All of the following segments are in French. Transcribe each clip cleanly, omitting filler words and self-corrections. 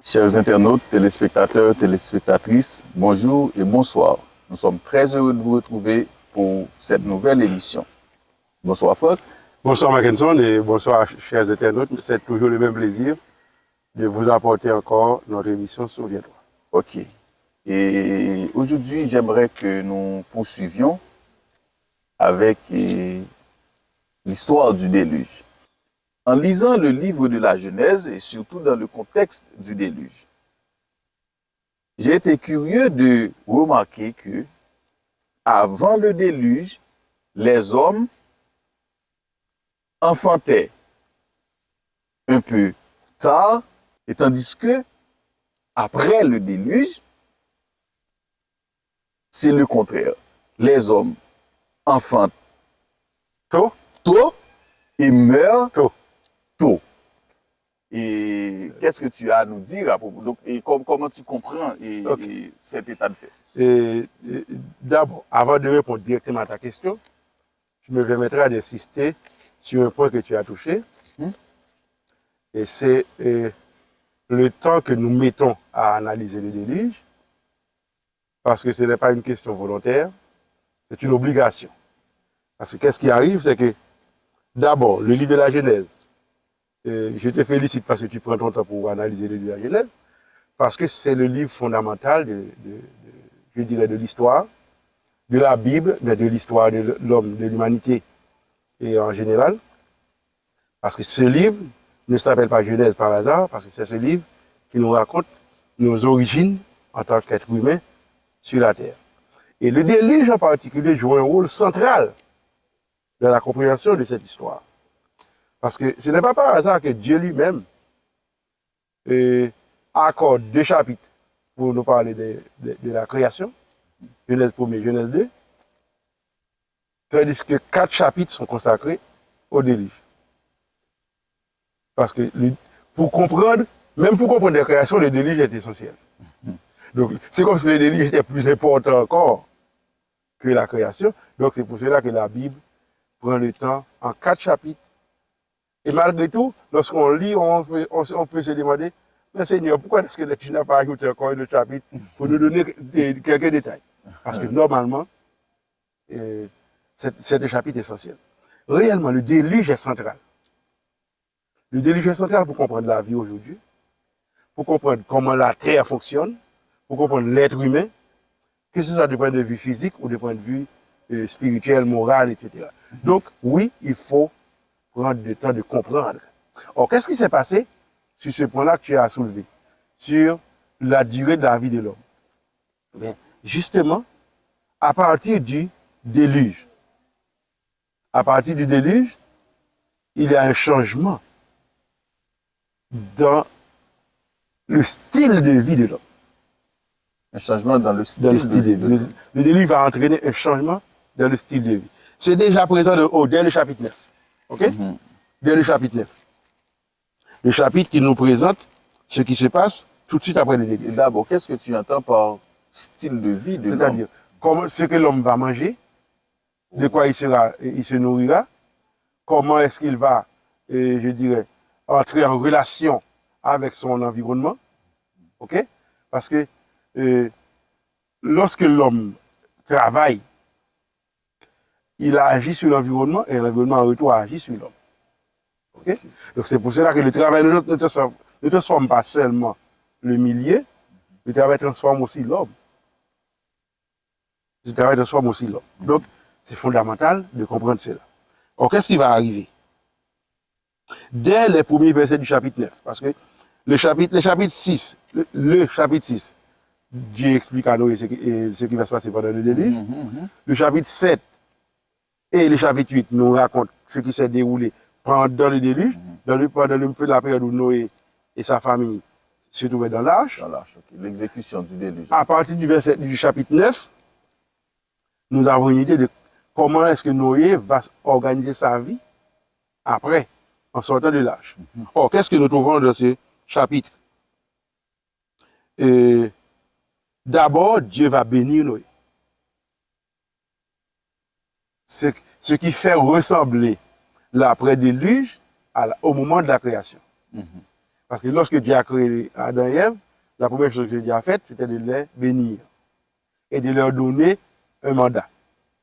Chers internautes, téléspectateurs, téléspectatrices, bonjour et bonsoir. Nous sommes très heureux de vous retrouver pour cette nouvelle émission. Bonsoir Franck. Bonsoir Mackinson et bonsoir chers internautes. C'est toujours le même plaisir de vous apporter encore notre émission Souviens-toi. Ok. Et aujourd'hui, j'aimerais que nous poursuivions avec l'histoire du déluge. En lisant le livre de la Genèse et surtout dans le contexte du déluge, j'ai été curieux de remarquer que avant le déluge, les hommes enfantaient un peu tard, et tandis que après le déluge, c'est le contraire. Les hommes enfantent tôt et meurent tôt. Et qu'est-ce que tu as à nous dire à propos? Donc, et comment tu comprends cet état de fait? D'abord, avant de répondre directement à ta question, je me permettrai d'insister sur un point que tu as touché. Et c'est le temps que nous mettons à analyser le déluge, parce que ce n'est pas une question volontaire, c'est une obligation. Parce que qu'est-ce qui arrive, c'est que d'abord, le livre de la Genèse, je te félicite parce que tu prends ton temps pour analyser le livre de la Genèse, parce que c'est le livre fondamental je dirais, de l'histoire, de la Bible, mais de l'histoire de l'homme, de l'humanité et en général. Parce que ce livre ne s'appelle pas Genèse par hasard, parce que c'est ce livre qui nous raconte nos origines en tant qu'être humain sur la terre. Et le déluge en particulier joue un rôle central dans la compréhension de cette histoire. Parce que ce n'est pas par hasard que Dieu lui-même accorde 2 chapitres pour nous parler de la création, Genèse 1, Genèse 2, tandis que 4 chapitres sont consacrés au déluge. Parce que pour comprendre, même pour comprendre la création, le déluge est essentiel. Donc c'est comme si le déluge était plus important encore que la création. Donc c'est pour cela que la Bible prend le temps en 4 chapitres. Et malgré tout, lorsqu'on lit, on peut se demander, mais Seigneur, pourquoi est-ce que tu n'as pas ajouté encore un autre chapitre pour nous donner quelques détails? Parce que normalement, c'est un chapitre essentiel. Réellement, le déluge est central. Le déluge est central pour comprendre la vie aujourd'hui, pour comprendre comment la terre fonctionne, pour comprendre l'être humain, que ce soit du point de vue physique ou du point de vue spirituel, moral, etc. Donc, oui, il faut prendre le temps de comprendre. Or, qu'est-ce qui s'est passé sur ce point-là que tu as soulevé, sur la durée de la vie de l'homme? Bien, justement, à partir du déluge, il y a un changement dans le style de vie de l'homme. Un changement dans le style de vie de l'homme. Le déluge va entraîner un changement dans le style de vie. C'est déjà présent dès le chapitre 9. OK? Dès le chapitre 9. Le chapitre qui nous présente ce qui se passe tout de suite après le déluge. D'abord, qu'est-ce que tu entends par style de vie de l'homme? C'est-à-dire, ce que l'homme va manger, de quoi il se nourrira, comment est-ce qu'il va, je dirais, entrer en relation avec son environnement. OK? Parce que lorsque l'homme travaille, il agit sur l'environnement et l'environnement en retour agit sur l'homme. Okay? Donc c'est pour cela que le travail ne transforme pas seulement le milieu, le travail transforme aussi l'homme. Donc c'est fondamental de comprendre cela. Alors qu'est-ce qui va arriver? Dès les premiers versets du chapitre 9, parce que le chapitre 6, Dieu explique à Noé ce qui va se passer pendant le déluge. Le chapitre 7 et le chapitre 8 nous racontent ce qui s'est déroulé pendant le déluge, pendant la période où Noé et sa famille se trouvaient dans l'arche. Okay. L'exécution du déluge. À partir du chapitre 9, nous avons une idée de comment est-ce que Noé va organiser sa vie après, en sortant de l'arche. Or, qu'est-ce que nous trouvons dans ce chapitre? D'abord, Dieu va bénir Noé. Ce qui fait ressembler l'après-déluge au moment de la création. Parce que lorsque Dieu a créé Adam et Ève, la première chose que Dieu a faite, c'était de les bénir et de leur donner un mandat,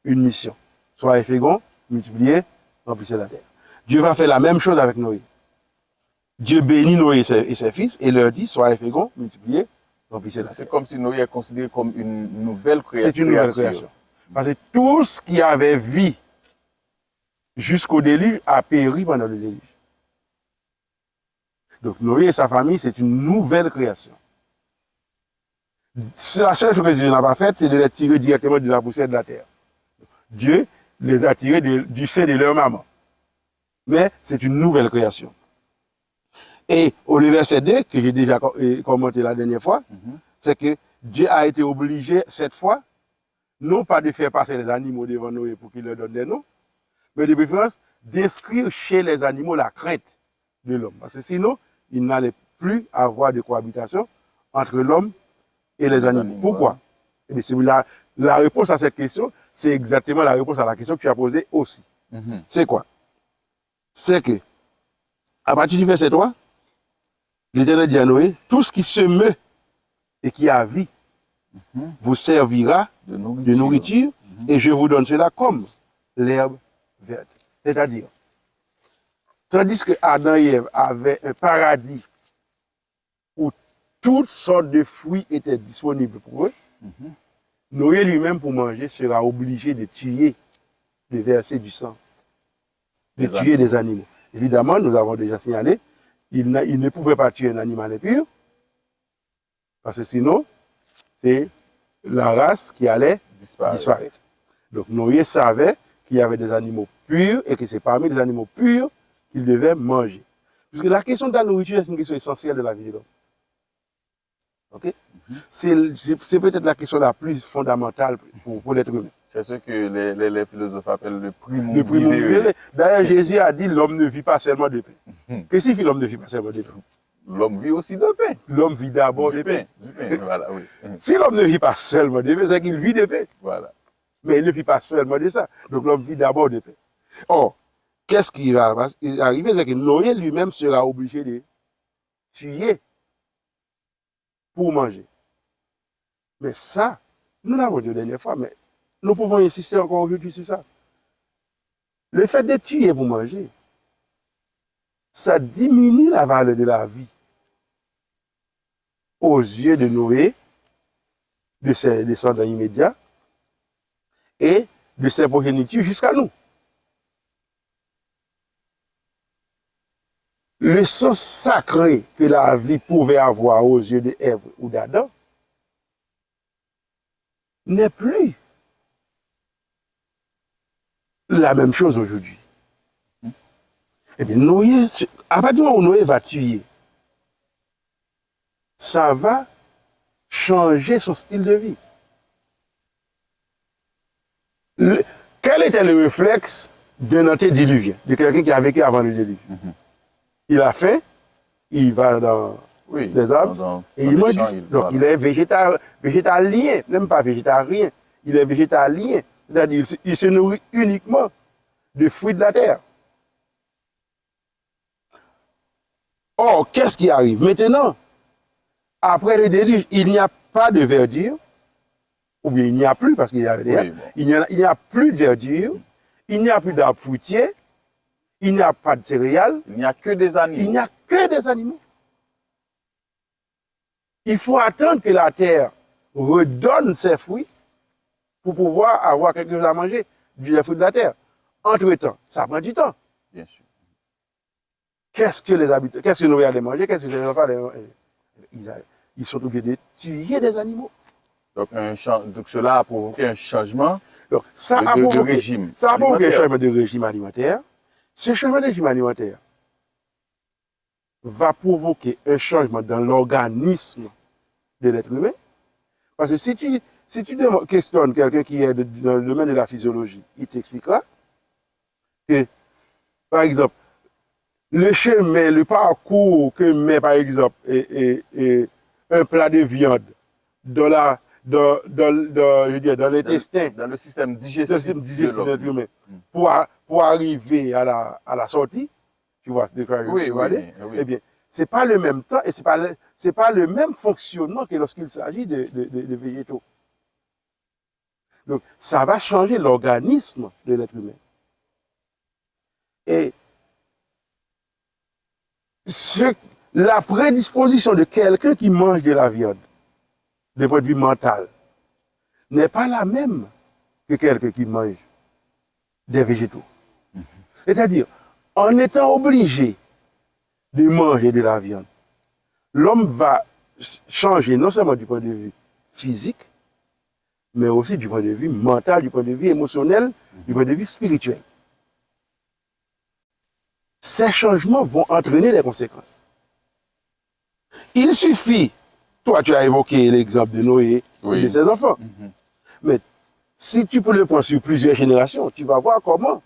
une mission. Soyez féconds, multipliez, remplissez la terre. Dieu va faire la même chose avec Noé. Dieu bénit Noé et ses fils et leur dit, soyez féconds, multipliez, remplissez la terre. C'est comme si Noé est considéré comme une nouvelle créature. C'est une nouvelle création. Parce que tout ce qui avait vie jusqu'au déluge a péri pendant le déluge. Donc Noé et sa famille, c'est une nouvelle création. C'est la seule chose que Dieu n'a pas faite, c'est de les tirer directement de la poussière de la terre. Dieu les a tirés du sein de leur maman. Mais c'est une nouvelle création. Et au verset 2, que j'ai déjà commenté la dernière fois, c'est que Dieu a été obligé, cette fois, non pas de faire passer les animaux devant Noé pour qu'il leur donne des noms, mais de préférence d'inscrire chez les animaux la crainte de l'homme. Parce que sinon, il n'allait plus avoir de cohabitation entre l'homme et les animaux. Pourquoi? Eh bien, la réponse à cette question, c'est exactement la réponse à la question que tu as posée aussi. C'est quoi? C'est que, à partir du verset 3, l'Éternel dit à Noé, tout ce qui se meut et qui a vie vous servira de nourriture et je vous donne cela comme l'herbe verte. C'est-à-dire, tandis que Adam et Ève avaient un paradis où toutes sortes de fruits étaient disponibles pour eux, Noé lui-même, pour manger, sera obligé de tuer, de verser du sang, de tuer des animaux. Évidemment, nous avons déjà signalé, il ne pouvait pas tuer un animal impur, parce que sinon, c'est la race qui allait disparaître. Donc Noé savait qu'il y avait des animaux purs et que c'est parmi les animaux purs qu'il devait manger. Puisque la question de la nourriture est une question essentielle de la vie de l'homme. Okay? C'est peut-être la question la plus fondamentale pour l'être humain. C'est ce que les philosophes appellent le primum vivere. D'ailleurs, Jésus a dit l'homme ne vit pas seulement de pain. Que signifie l'homme ne vit pas seulement de pain? L'homme vit aussi de pain. L'homme vit d'abord de pain. Du pain, voilà, oui. Si l'homme ne vit pas seulement de pain, c'est qu'il vit de pain. Voilà. Mais il ne vit pas seulement de ça. Donc l'homme vit d'abord de pain. Or, qu'est-ce qui va arriver? C'est que Noé lui-même sera obligé de tuer pour manger. Mais ça, nous l'avons dit la dernière fois, mais nous pouvons insister encore aujourd'hui sur ça. Le fait de tuer pour manger, ça diminue la valeur de la vie aux yeux de Noé, de ses descendants immédiats et de ses progénitures jusqu'à nous. Le sens sacré que la vie pouvait avoir aux yeux d'Ève ou d'Adam n'est plus la même chose aujourd'hui. Eh bien, Noé, à partir du moment où Noé va tuer, ça va changer son style de vie. Quel était le réflexe d'un antédiluvien, de quelqu'un qui a vécu avant le déluge? Il a faim, il va dans les arbres et il mange. Donc il est végétalien, même pas végétarien, il est végétalien, c'est-à-dire il se nourrit uniquement de fruits de la terre. Or, qu'est-ce qui arrive? Maintenant, après le déluge, il n'y a pas de verdure, ou bien il n'y a plus, parce qu'il y avait des arbres, il n'y a plus de verdure, il n'y a plus d'arbres fruitiers, il n'y a pas de céréales. Il n'y a que des animaux. Il n'y a que des animaux. Il faut attendre que la terre redonne ses fruits pour pouvoir avoir quelque chose à manger des fruits de la terre. Entre-temps, ça prend du temps. Bien sûr. Qu'est-ce que Noé allait manger? Qu'est-ce que les enfants allaient manger? Ils sont obligés de tuer des animaux. Donc cela a provoqué un changement de régime. Ça a provoqué un changement de régime alimentaire. Ce changement de régime alimentaire va provoquer un changement dans l'organisme de l'être humain. Parce que si tu questionnes quelqu'un qui est dans le domaine de la physiologie, il t'expliquera que, par exemple, le chemin, le parcours que met, par exemple, un plat de viande dans l'intestin, dans le système digestif de l'être humain, pour arriver à la sortie, tu vois, oui. Eh bien, c'est pas le même temps et c'est pas le même fonctionnement que lorsqu'il s'agit de végétaux. Donc, ça va changer l'organisme de l'être humain. Et la prédisposition de quelqu'un qui mange de la viande, de point de vue mental, n'est pas la même que quelqu'un qui mange des végétaux. C'est-à-dire, en étant obligé de manger de la viande, l'homme va changer non seulement du point de vue physique, mais aussi du point de vue mental, du point de vue émotionnel, du point de vue spirituel. Ces changements vont entraîner des conséquences. Il suffit, toi tu as évoqué l'exemple de Noé et de ses enfants, mais si tu peux le prendre sur plusieurs générations, tu vas voir comment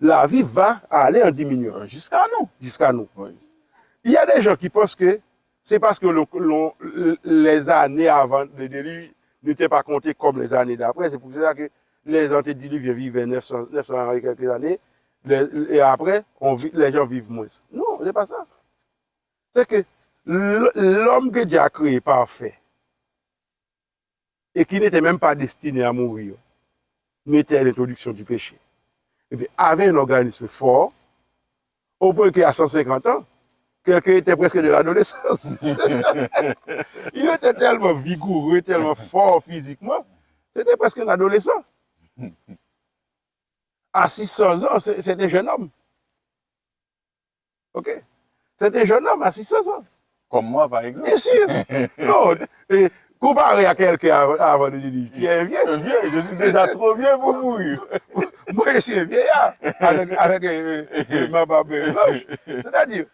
la vie va aller en diminuant. Jusqu'à nous. Jusqu'à nous. Oui. Il y a des gens qui pensent que c'est parce que les années avant le déluge n'étaient pas comptées comme les années d'après. C'est pour ça que les antédiluviens vivaient 900 et quelques années, et après, les gens vivent moins. Non, c'est pas ça. C'est que l'homme que Dieu a créé parfait, et qui n'était même pas destiné à mourir, n'était à l'introduction du péché, et bien, avait un organisme fort, au point qu'à 150 ans, quelqu'un était presque de l'adolescence. Il était tellement vigoureux, tellement fort physiquement, c'était presque un adolescent. À 600 ans, c'est un jeune homme. OK? C'est un jeune homme à 600 ans. Comme moi, par exemple. Bien sûr. Non, comparé à quelqu'un avant de dire, qui est vieux. Je suis déjà trop vieux pour mourir. Moi, je suis un vieillard, avec ma barbe blanche. C'est-à-dire,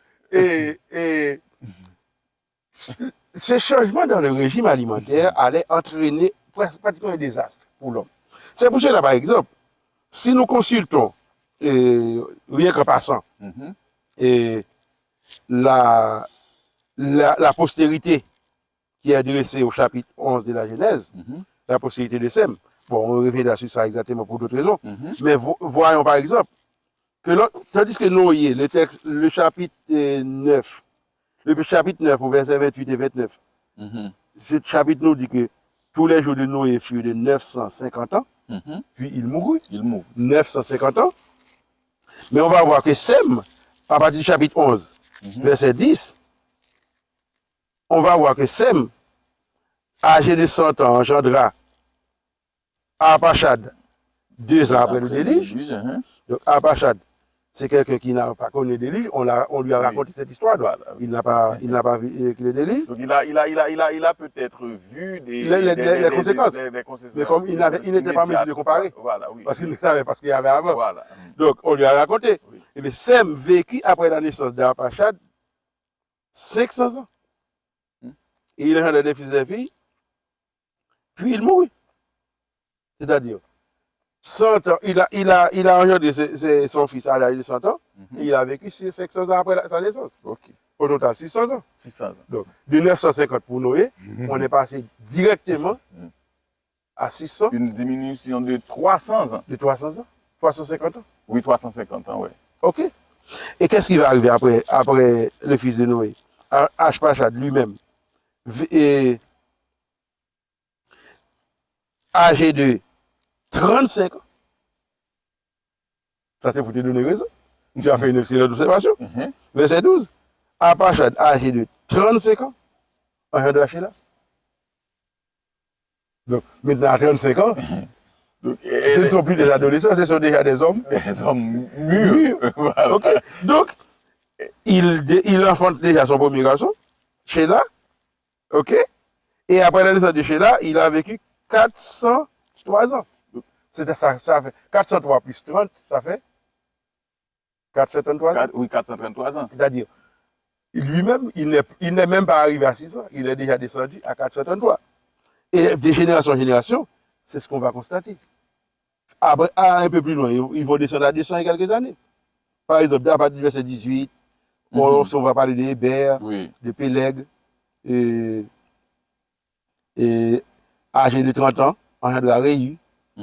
ces changements dans le régime alimentaire allaient entraîner pratiquement un désastre pour l'homme. C'est pour cela, par exemple, si nous consultons, rien qu'en passant, la postérité qui est adressée au chapitre 11 de la Genèse, la postérité de Sem, bon, on reviendra sur ça exactement pour d'autres raisons, mais voyons par exemple, tandis que Noé, le chapitre 9, au verset 28 et 29, ce chapitre nous dit que tous les jours de Noé furent de 950 ans, puis il mourut. 950 ans. Mais on va voir que Sem, à partir du chapitre 11, verset 10, on va voir que Sem, âgé de 100 ans, engendra Arpachad 2 ans après le déluge. Donc Arpachad, c'est quelqu'un qui n'a pas connu le déluge. On lui a raconté cette histoire. Voilà. Il n'a pas vu le déluge. Donc il a peut-être vu les conséquences. Mais comme il n'était pas mesure de comparer. Voilà, oui. Parce qu'il ne savait pas ce qu'il y avait avant. Voilà. Donc on lui a raconté. Oui. Et bien Sem vécut après la naissance d'Arpachad 500 ans. Et il a des fils et des filles. Puis il mourut. C'est-à-dire, 100 ans, il a engendré son fils à l'âge de 100 ans, et il a vécu 500 ans après sa naissance. Okay. Au total, 600 ans. 600 ans. Donc, de 950 pour Noé, on est passé directement à 600. Une diminution de 300 ans. De 300 ans 350 ans. Oui, 350 ans, oui. OK. Et qu'est-ce qui va arriver après le fils de Noé? Arpachad lui-même, âgé de 35 ans. Ça, c'est pour te donner raison. Tu as fait une excellente observation. Verset 12. Arpachad, âgé de 35 ans, engendre Sheila. Donc, maintenant, à 35 ans, ce ne sont plus des adolescents, ce sont déjà des hommes. Des hommes mûrs. Voilà. Okay. Donc, il enfante déjà son premier garçon, Sheila. OK? Et après la naissance de Sheila, il a vécu 403 ans. Ça fait 403 plus 30, ça fait 433 ans. Oui, 433 ans. C'est-à-dire, lui-même, il n'est même pas arrivé à 600, il est déjà descendu à 433. Et de génération en génération, c'est ce qu'on va constater. Après, un peu plus loin, ils vont descendre à 200 et quelques années. Par exemple, à partir du verset 18, on va parler de Hébert, de Péleg, et âgé de 30 ans, engendre Réu.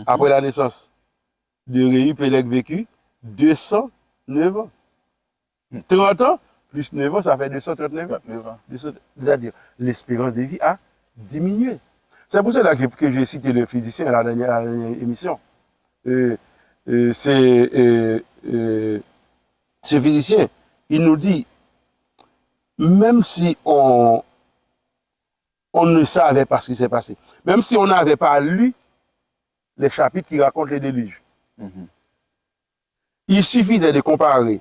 Après la naissance de Réu, Péleg vécut 209 ans. 30 ans, plus 9 ans, ça fait 239 ans. 39 ans. C'est-à-dire, l'espérance de vie a diminué. C'est pour cela que j'ai cité le physicien à la dernière émission. Ce physicien, il nous dit, même si on ne savait pas ce qui s'est passé, même si on n'avait pas lu les chapitres qui racontent les déluges, il suffisait de comparer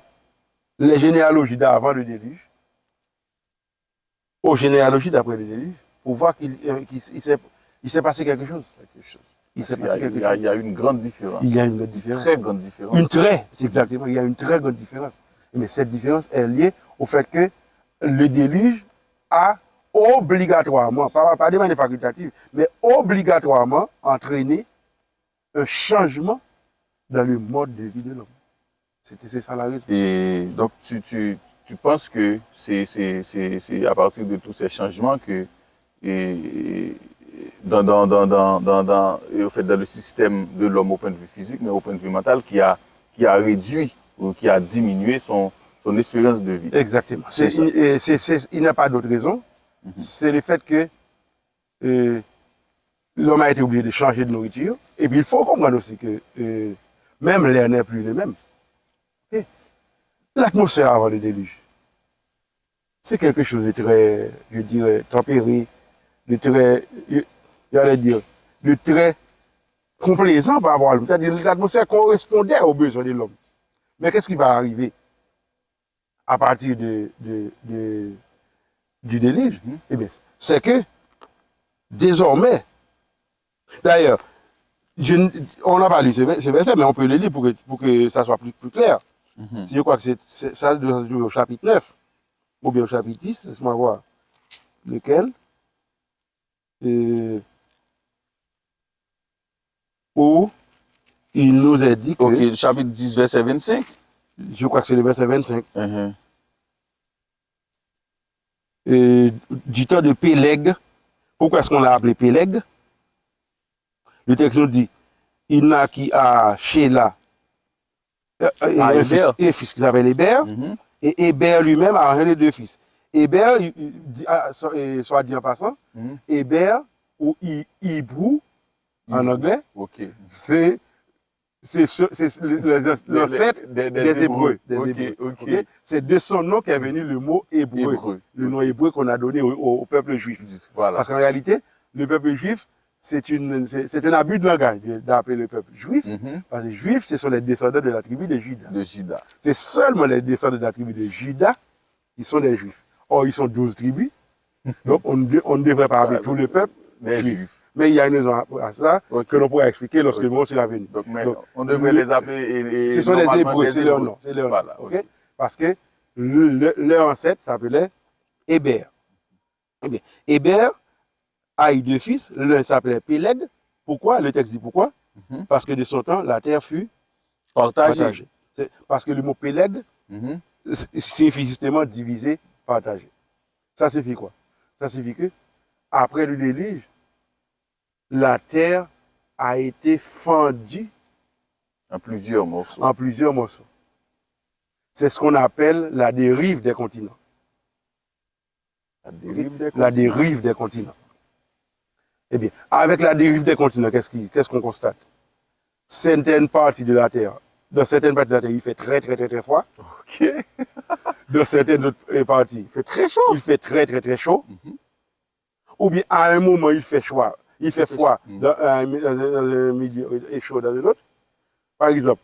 les généalogies d'avant le déluge aux généalogies d'après le déluge pour voir qu'il s'est passé quelque chose. Il y a une grande différence. Il y a une grande différence. Très grande différence. C'est exactement, il y a une très grande différence. Mais cette différence est liée au fait que le déluge a obligatoirement, pas de manière facultative, mais obligatoirement entraîné un changement dans le mode de vie de l'homme. C'est ça la raison. Et donc, tu penses que c'est à partir de tous ces changements que, au fait, dans le système de l'homme au point de vue physique, mais au point de vue mental, qui a réduit ou qui a diminué son espérance de vie. Exactement. Il n'y a pas d'autre raison. C'est le fait que l'homme a été obligé de changer de nourriture. Et puis, il faut comprendre aussi que même l'air n'est plus le même. Okay? L'atmosphère avant le déluge, c'est quelque chose de très, je dirais, tempéré, de très, j'allais dire, de très complaisant par rapport à l'homme. C'est-à-dire que l'atmosphère correspondait aux besoins de l'homme. Mais qu'est-ce qui va arriver à partir du déluge? Eh bien, c'est que désormais, d'ailleurs, on n'a pas lu ce verset, mais on peut le lire pour que ça soit plus clair. Si je crois que ça doit se jouer au chapitre 9, ou bien au chapitre 10, laisse-moi voir lequel. Où il nous est dit que... Ok, chapitre 10, verset 25. Je crois que c'est le verset 25. Du temps de Péleg. Pourquoi est-ce qu'on l'a appelé Péleg? Le texte nous dit, il naquit à Shéla un fils qui s'appelle Héber, et Héber lui-même a engendré 2 fils. Héber, soit dit en passant, Héber ou Hébrou en anglais, c'est l'ancêtre des Hébreux. Okay. C'est de son nom qu'est venu le mot hébreu. Le nom hébreu qu'on a donné au peuple juif. Voilà. Parce qu'en réalité, le peuple juif, c'est un abus de langage d'appeler le peuple juif, parce que les juifs, ce sont les descendants de la tribu de Juda. C'est seulement les descendants de la tribu de Juda qui sont des juifs. Or, ils sont 12 tribus, donc on ne devrait pas appeler tout le peuple juif. Mais il y a une raison à cela que l'on pourra expliquer lorsque le mot sera venu. Donc, on devrait les appeler... ce sont les Hébreux, c'est leur nom. Voilà, okay? Parce que leur ancêtre s'appelait Héber. Héber a eu 2 fils, l'un s'appelait Péleg. Pourquoi? Le texte dit pourquoi? Parce que de son temps, la terre fut partagée. Parce que le mot Péleg signifie justement diviser, partager. Ça signifie quoi? Ça signifie que, après le déluge, la terre a été fendue en plusieurs morceaux. C'est ce qu'on appelle la dérive des continents. La dérive des continents. Eh bien, avec la dérive des continents, qu'est-ce qu'on constate? Certaines parties de la Terre, dans certaines parties de la Terre, il fait très, très, très, très froid. Dans certaines autres parties, il fait très chaud. Il fait très, très, très chaud. Ou bien, à un moment, il fait froid dans un milieu et chaud dans un autre. Par exemple,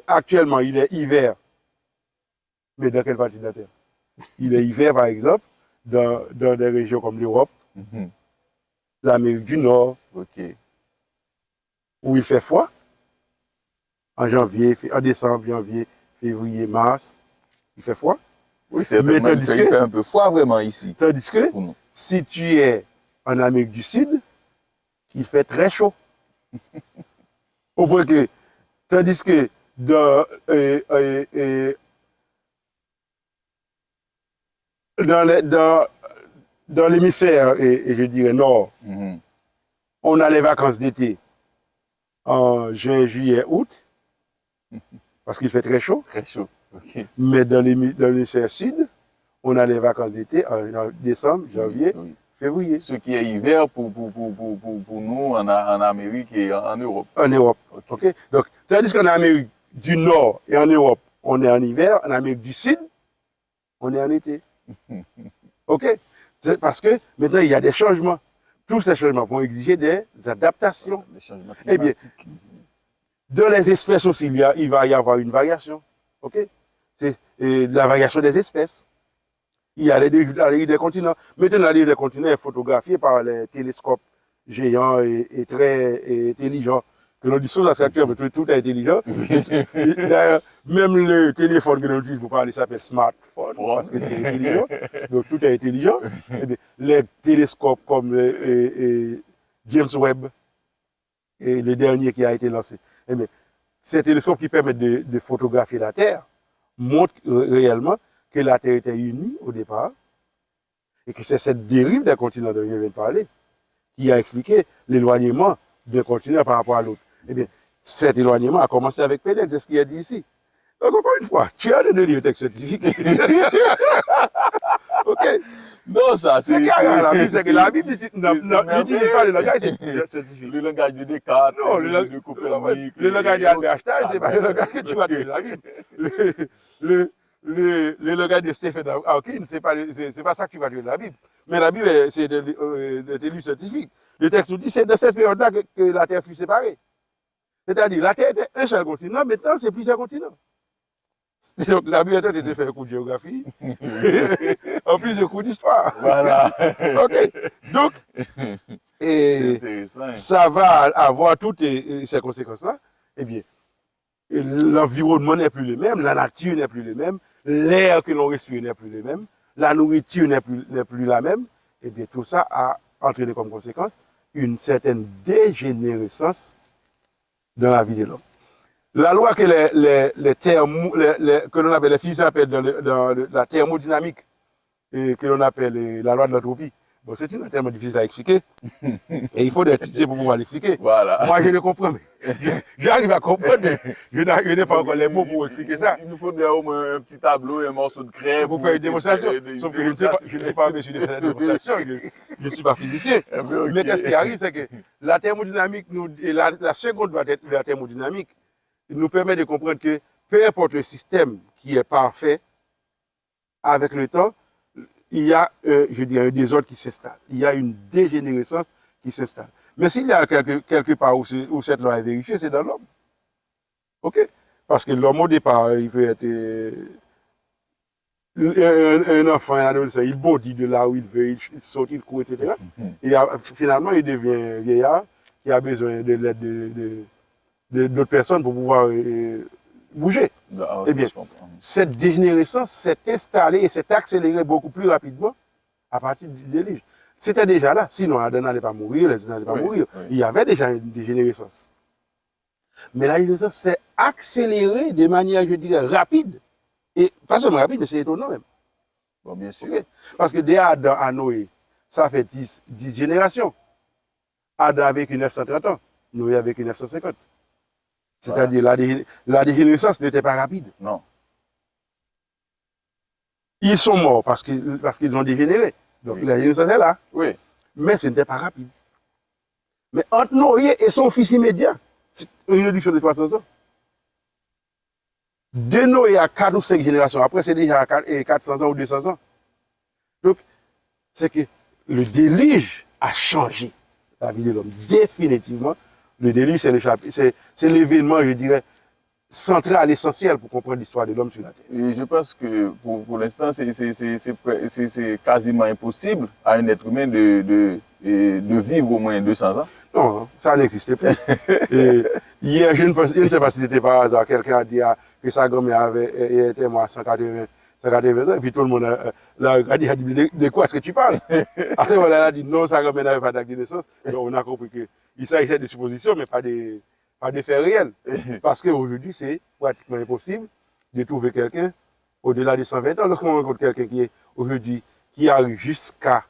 actuellement, il est hiver. Mais dans quelle partie de la Terre? Il est hiver, par exemple, dans des régions comme l'Europe, l'Amérique du Nord, où il fait froid. En décembre, janvier, février, mars, il fait froid. Oui, c'est vrai, il fait un peu froid vraiment ici. Tandis que, si tu es en Amérique du Sud, il fait très chaud. Au point que, tandis que dans l'hémisphère, et je dirais nord, on a les vacances d'été en juin, juillet, août, parce qu'il fait très chaud. Ok. Mais dans l'hémisphère sud, on a les vacances d'été en décembre, janvier, Oui. février. Ce qui est hiver pour nous en Amérique et en Europe. En Europe. Ok. Ok. Donc, tandis qu'en Amérique du Nord et en Europe, on est en hiver, en Amérique du Sud, on est en été. Ok. C'est parce que maintenant, il y a des changements. Tous ces changements vont exiger des adaptations. Les changements Eh bien, climatiques. dans les espèces aussi, il va y avoir une variation. Ok. C'est la variation des espèces. Il y a la ligne des continents. Maintenant, la ligne des continents est photographiée par les télescopes géants et très intelligents. Que l'on dit sur la structure, mais tout est intelligent. D'ailleurs, même le téléphone que l'on utilise pour parler s'appelle smartphone, parce que c'est intelligent. Donc tout est intelligent. Eh bien, les télescopes comme James Webb, et le dernier qui a été lancé, eh bien, ces télescopes qui permettent de photographier la Terre montrent réellement que la Terre était unie au départ et que c'est cette dérive des continents dont je viens de parler qui a expliqué l'éloignement d'un continent par rapport à l'autre. Eh bien, cet éloignement a commencé avec Pédène, c'est ce qu'il a dit ici. Donc, encore une fois, tu as donné le texte scientifique. Ok? Non, ça, C'est carré, la Bible, c'est que la Bible n'utilise pas le langage scientifique. Le langage de Descartes, Non, de Copernic. le langage d'Albert Einstein, c'est pas le langage que tu vas donner la Bible. Le langage de Stephen Hawking, c'est pas ça que tu vas donner la Bible. Mais la Bible, c'est des livres scientifiques. Le texte nous dit, c'est dans cette période-là que la Terre fut séparée. C'est-à-dire, la Terre était un seul continent, maintenant c'est plusieurs continents. Donc la Bible était de faire un cours de géographie, en plus de cours d'histoire. Voilà. Ok. Donc, C'est intéressant. ça va avoir toutes ces conséquences-là. Eh bien, l'environnement n'est plus le même, la nature n'est plus le même, l'air que l'on respire n'est plus le même, la nourriture n'est plus la même. Eh bien, tout ça a entraîné comme conséquence une certaine dégénérescence dans la vie de l'homme. La loi que que l'on appelle, les physiciens appellent dans la thermodynamique, et que l'on appelle la loi de l'entropie, bon, c'est une tellement difficile à expliquer, et il faut des physiciens pour pouvoir l'expliquer. Voilà. Moi, je le comprends, mais j'arrive à comprendre, mais je n'ai pas encore les mots pour expliquer ça. Il nous faudrait au moins un petit tableau et un morceau de craie Pour faire une démonstration. Sauf que je ne sais pas monsieur de faire une démonstration, je ne suis pas physicien. Mais qu'est-ce qui arrive, c'est que la thermodynamique, la seconde loi de la thermodynamique, nous permet de comprendre que peu importe le système qui est parfait, avec le temps, il y a, je dirais, un désordre qui s'installe. Il y a une dégénérescence qui s'installe. Mais s'il y a quelque part où cette loi est vérifiée, c'est dans l'homme. OK? Parce que l'homme, au départ, il peut être un enfant, un adolescent, il bondit de là où il veut, il saute, il court, etc. Et finalement, il devient vieillard qui a besoin de l'aide d'autres personnes pour pouvoir bouger. Ah, Eh bien, cette dégénérescence s'est installée et s'est accélérée beaucoup plus rapidement à partir du déluge. C'était déjà là, sinon Adam n'allait pas mourir, les autres n'allaient pas mourir. Oui. Il y avait déjà une dégénérescence. Mais la dégénérescence s'est accélérée de manière, je dirais, rapide. Et pas seulement rapide, mais c'est étonnant même. Bon, bien sûr. Okay? Parce que dès Adam à Noé, ça fait 10 générations. Adam a vécu 930 ans, Noé a vécu 950. C'est-à-dire la dégénérescence n'était pas rapide. Non. Ils sont morts parce qu'ils ont dégénéré. Donc la dégénérescence est là. Oui. Mais ce n'était pas rapide. Mais entre Noé et son fils immédiat, c'est une réduction de 300 ans. De Noé à 4 ou 5 générations après, c'est déjà 400 ans ou 200 ans. Donc, c'est que le déluge a changé la vie de l'homme. Définitivement, le déluge, c'est l'événement, je dirais, central, essentiel pour comprendre l'histoire de l'homme sur la Terre. Et je pense que pour l'instant, c'est quasiment impossible à un être humain de vivre au moins 200 ans. Non, ça n'existe plus. Hier, je ne sais pas si c'était par hasard, quelqu'un a dit que sa grand-mère était morte à 180 ans, et puis tout le monde l'a regardé, a dit, de quoi est-ce que tu parles? À ce moment-là, elle a dit, non, sa grand-mère n'avait pas d'acte de naissance. Donc on a compris qu'il s'agissait de suppositions, mais pas des faits réels. Parce qu'aujourd'hui, c'est pratiquement impossible de trouver quelqu'un au-delà de 120 ans. Lorsqu'on rencontre quelqu'un qui est aujourd'hui, qui arrive jusqu'à,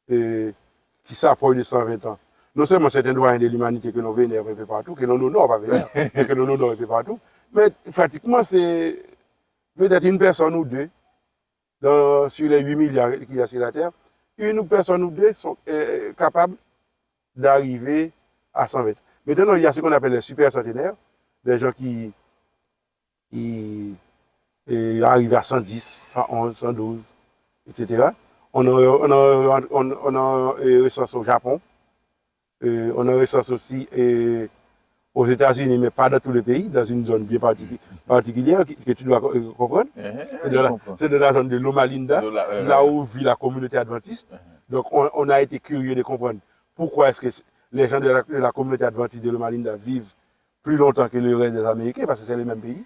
qui s'approche de 120 ans, non seulement c'est un doyen de l'humanité que l'on vénère un peu partout, que l'on honore pas vénère, mais que l'on honore un peu partout, mais pratiquement c'est peut-être une personne ou deux, sur les 8 milliards qu'il y a sur la Terre, une personne ou deux sont capables d'arriver à 120. Maintenant, il y a ce qu'on appelle les super centenaires, des gens qui arrivent à 110, 111, 112, etc. On a recense au Japon, on a recense aussi aux États-Unis, mais pas dans tous les pays, dans une zone bien particulière que tu dois comprendre. C'est de la zone de Loma Linda, là où vit la communauté adventiste. Donc, on a été curieux de comprendre pourquoi est-ce que les gens de la communauté adventiste de Loma Linda vivent plus longtemps que le reste des Américains, parce que c'est le même pays.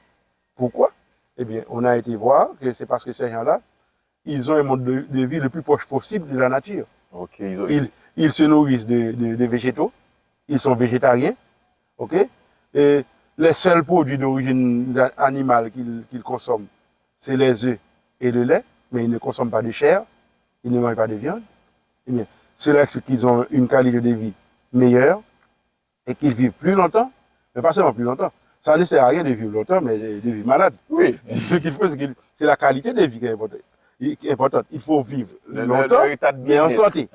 Pourquoi? Eh bien, on a été voir que c'est parce que ces gens-là, ils ont un mode de vie le plus proche possible de la nature. Okay, ils se nourrissent de végétaux, ils sont végétariens, ok? Et les seuls produits d'origine animale qu'ils consomment, c'est les œufs et le lait, mais ils ne consomment pas de chair, ils ne mangent pas de viande. Eh bien, cela explique qu'ils ont une qualité de vie meilleure et qu'ils vivent plus longtemps, mais pas seulement plus longtemps. Ça ne sert à rien de vivre longtemps, mais de vivre malade. Oui. Ce qu'il faut, c'est la qualité de vie qui est importante. Il faut vivre longtemps et en santé.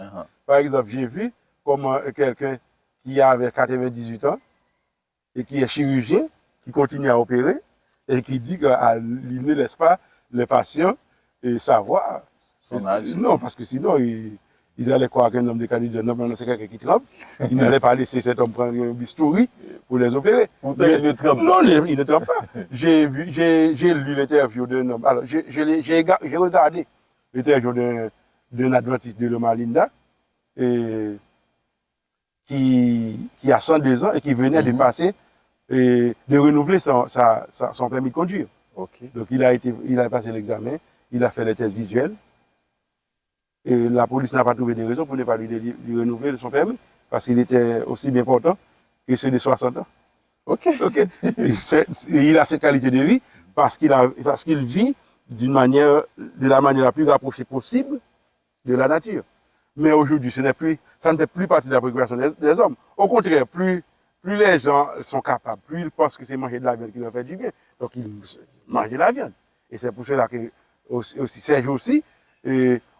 Par exemple, j'ai vu comment quelqu'un qui avait 98 ans et qui est chirurgien, qui continue à opérer et qui dit qu'il ne laisse pas les patients savoir son âge. Non, parce que sinon, ils allaient croire qu'un homme de 98 ans, non, c'est quelqu'un qui trempe. Ils n'allaient pas laisser cet homme prendre un bistouri pour les opérer. Pourtant, il ne trempe pas. Non, il ne trempe pas. J'ai lu l'interview d'un homme. Alors, j'ai regardé l'interview d'un adventiste de Loma Linda qui a 102 ans et qui venait de passer de renouveler son permis de conduire. Okay. Donc, il a passé l'examen, il a fait les tests visuels. Et la police n'a pas trouvé de raison pour ne pas lui renouveler son permis, parce qu'il était aussi bien portant que ceux de 60 ans. Ok. Il a cette qualité de vie parce qu'il vit de la manière la plus rapprochée possible de la nature. Mais aujourd'hui, ça ne fait plus partie de la préoccupation des hommes. Au contraire, plus les gens sont capables, plus ils pensent que c'est manger de la viande qui leur fait du bien. Donc, ils mangent de la viande. Et c'est pour cela que, Serge aussi,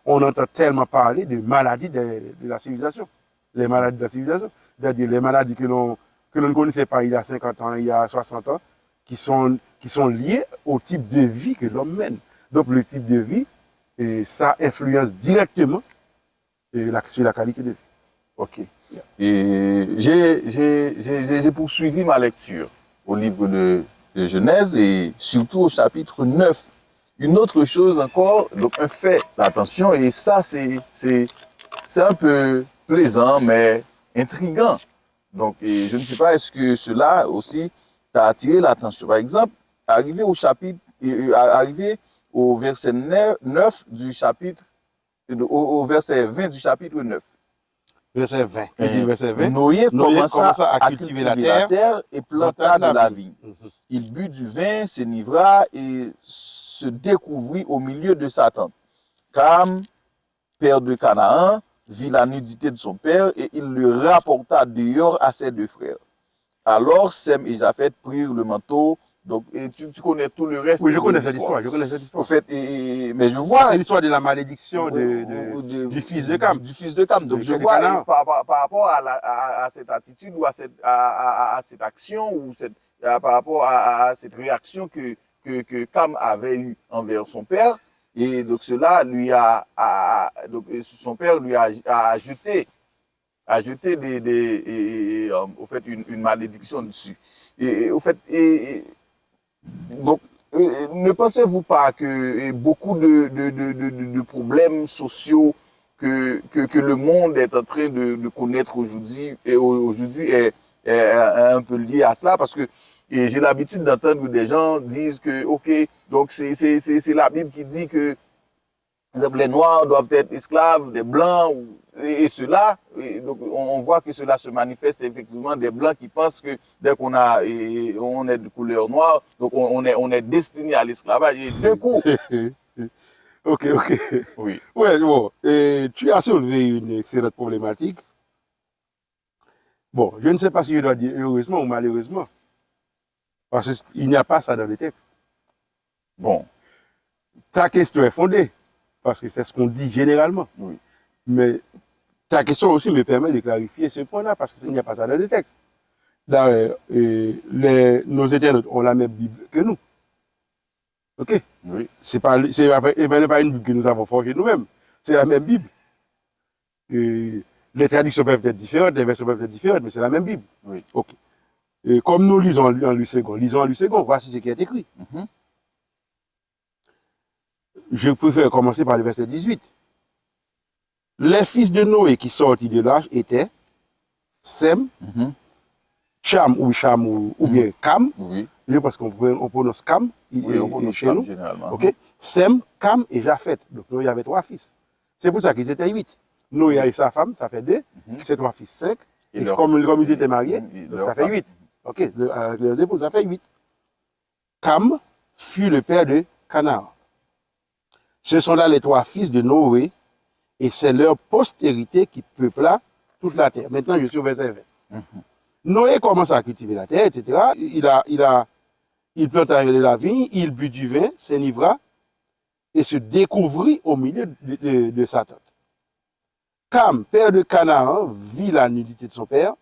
on entend tellement parler de maladies de la civilisation. Les maladies de la civilisation. C'est-à-dire les maladies que l'on ne connaissait pas il y a 50 ans, il y a 60 ans, qui sont liées au type de vie que l'homme mène. Donc, le type de vie, ça influence directement sur la qualité de vie. Ok. Et j'ai poursuivi ma lecture au livre de Genèse et surtout au chapitre 9. Une autre chose encore, donc un fait d'attention, et ça c'est un peu plaisant mais intriguant. Donc je ne sais pas, est-ce que cela aussi t'a attiré l'attention. Par exemple, arrivé au verset 9 du chapitre, au verset 20 du chapitre 9. Verset 20. Verset 20. Noé commença à cultiver la terre et planta de la vigne. Il but du vin, s'enivra et se découvrit au milieu de sa tente. Cam, père de Canaan, vit la nudité de son père et il le rapporta dehors à ses deux frères. Alors Sem et Japheth prirent le manteau. Donc, tu connais tout le reste. Oui, je connais cette histoire. En fait, mais je vois. C'est l'histoire de la malédiction du fils de Cam. Du fils de Cam. Donc, je vois par rapport à cette attitude ou à cette action ou par rapport à cette réaction que Cam avait eue envers son père. Et donc, cela lui donc, son père lui a ajouté au fait, une malédiction dessus. Et au fait, donc, ne pensez-vous pas que beaucoup de problèmes sociaux que le monde est en train de connaître aujourd'hui est un peu lié à cela? Parce que j'ai l'habitude d'entendre des gens disent que, ok, donc c'est la Bible qui dit que les Noirs doivent être esclaves des Blancs et cela. Et donc on voit que cela se manifeste effectivement des Blancs qui pensent que dès qu'on est de couleur noire, donc on est destiné à l'esclavage. Et d'un coup. Ok. Oui. Ouais, bon. Tu as soulevé une excellente problématique. Bon, je ne sais pas si je dois dire heureusement ou malheureusement. Parce qu'il n'y a pas ça dans les textes. Bon. ta question est fondée, parce que c'est ce qu'on dit généralement. Oui. Mais ta question aussi me permet de clarifier ce point-là, parce qu'il n'y a pas ça dans le texte. Nos internautes ont la même Bible que nous. OK? Oui. C'est pas une Bible que nous avons forgée nous-mêmes. C'est la même Bible. Les traductions peuvent être différentes, les versions peuvent être différentes, mais c'est la même Bible. Oui. OK. Comme nous lisons en lisons en Luc-Second, voici ce qui est écrit. Je préfère commencer par le verset 18. Les fils de Noé qui sortirent de l'arche étaient Sem, Cham ou bien Cam. Oui. Parce qu'on prononce Cam. Oui, on prononce chez Cam nous. généralement. OK? Sem, Cam et Japhet. Donc Noé avait 3 fils. C'est pour ça qu'ils étaient 8. Noé et sa femme, ça fait 2. Ses 3 fils, 5. Et comme ils étaient mariés, donc ça fait 8. OK? Avec leurs épouses, ça fait 8. Cam fut le père de Canaan. Ce sont là les 3 fils de Noé, et c'est leur postérité qui peupla toute la terre. Maintenant, je suis au verset 20. Noé commence à cultiver la terre, etc. Il planta la vigne, il but du vin, s'enivra, et se découvrit au milieu de sa tente. Cam, père de Canaan, vit la nudité de son père,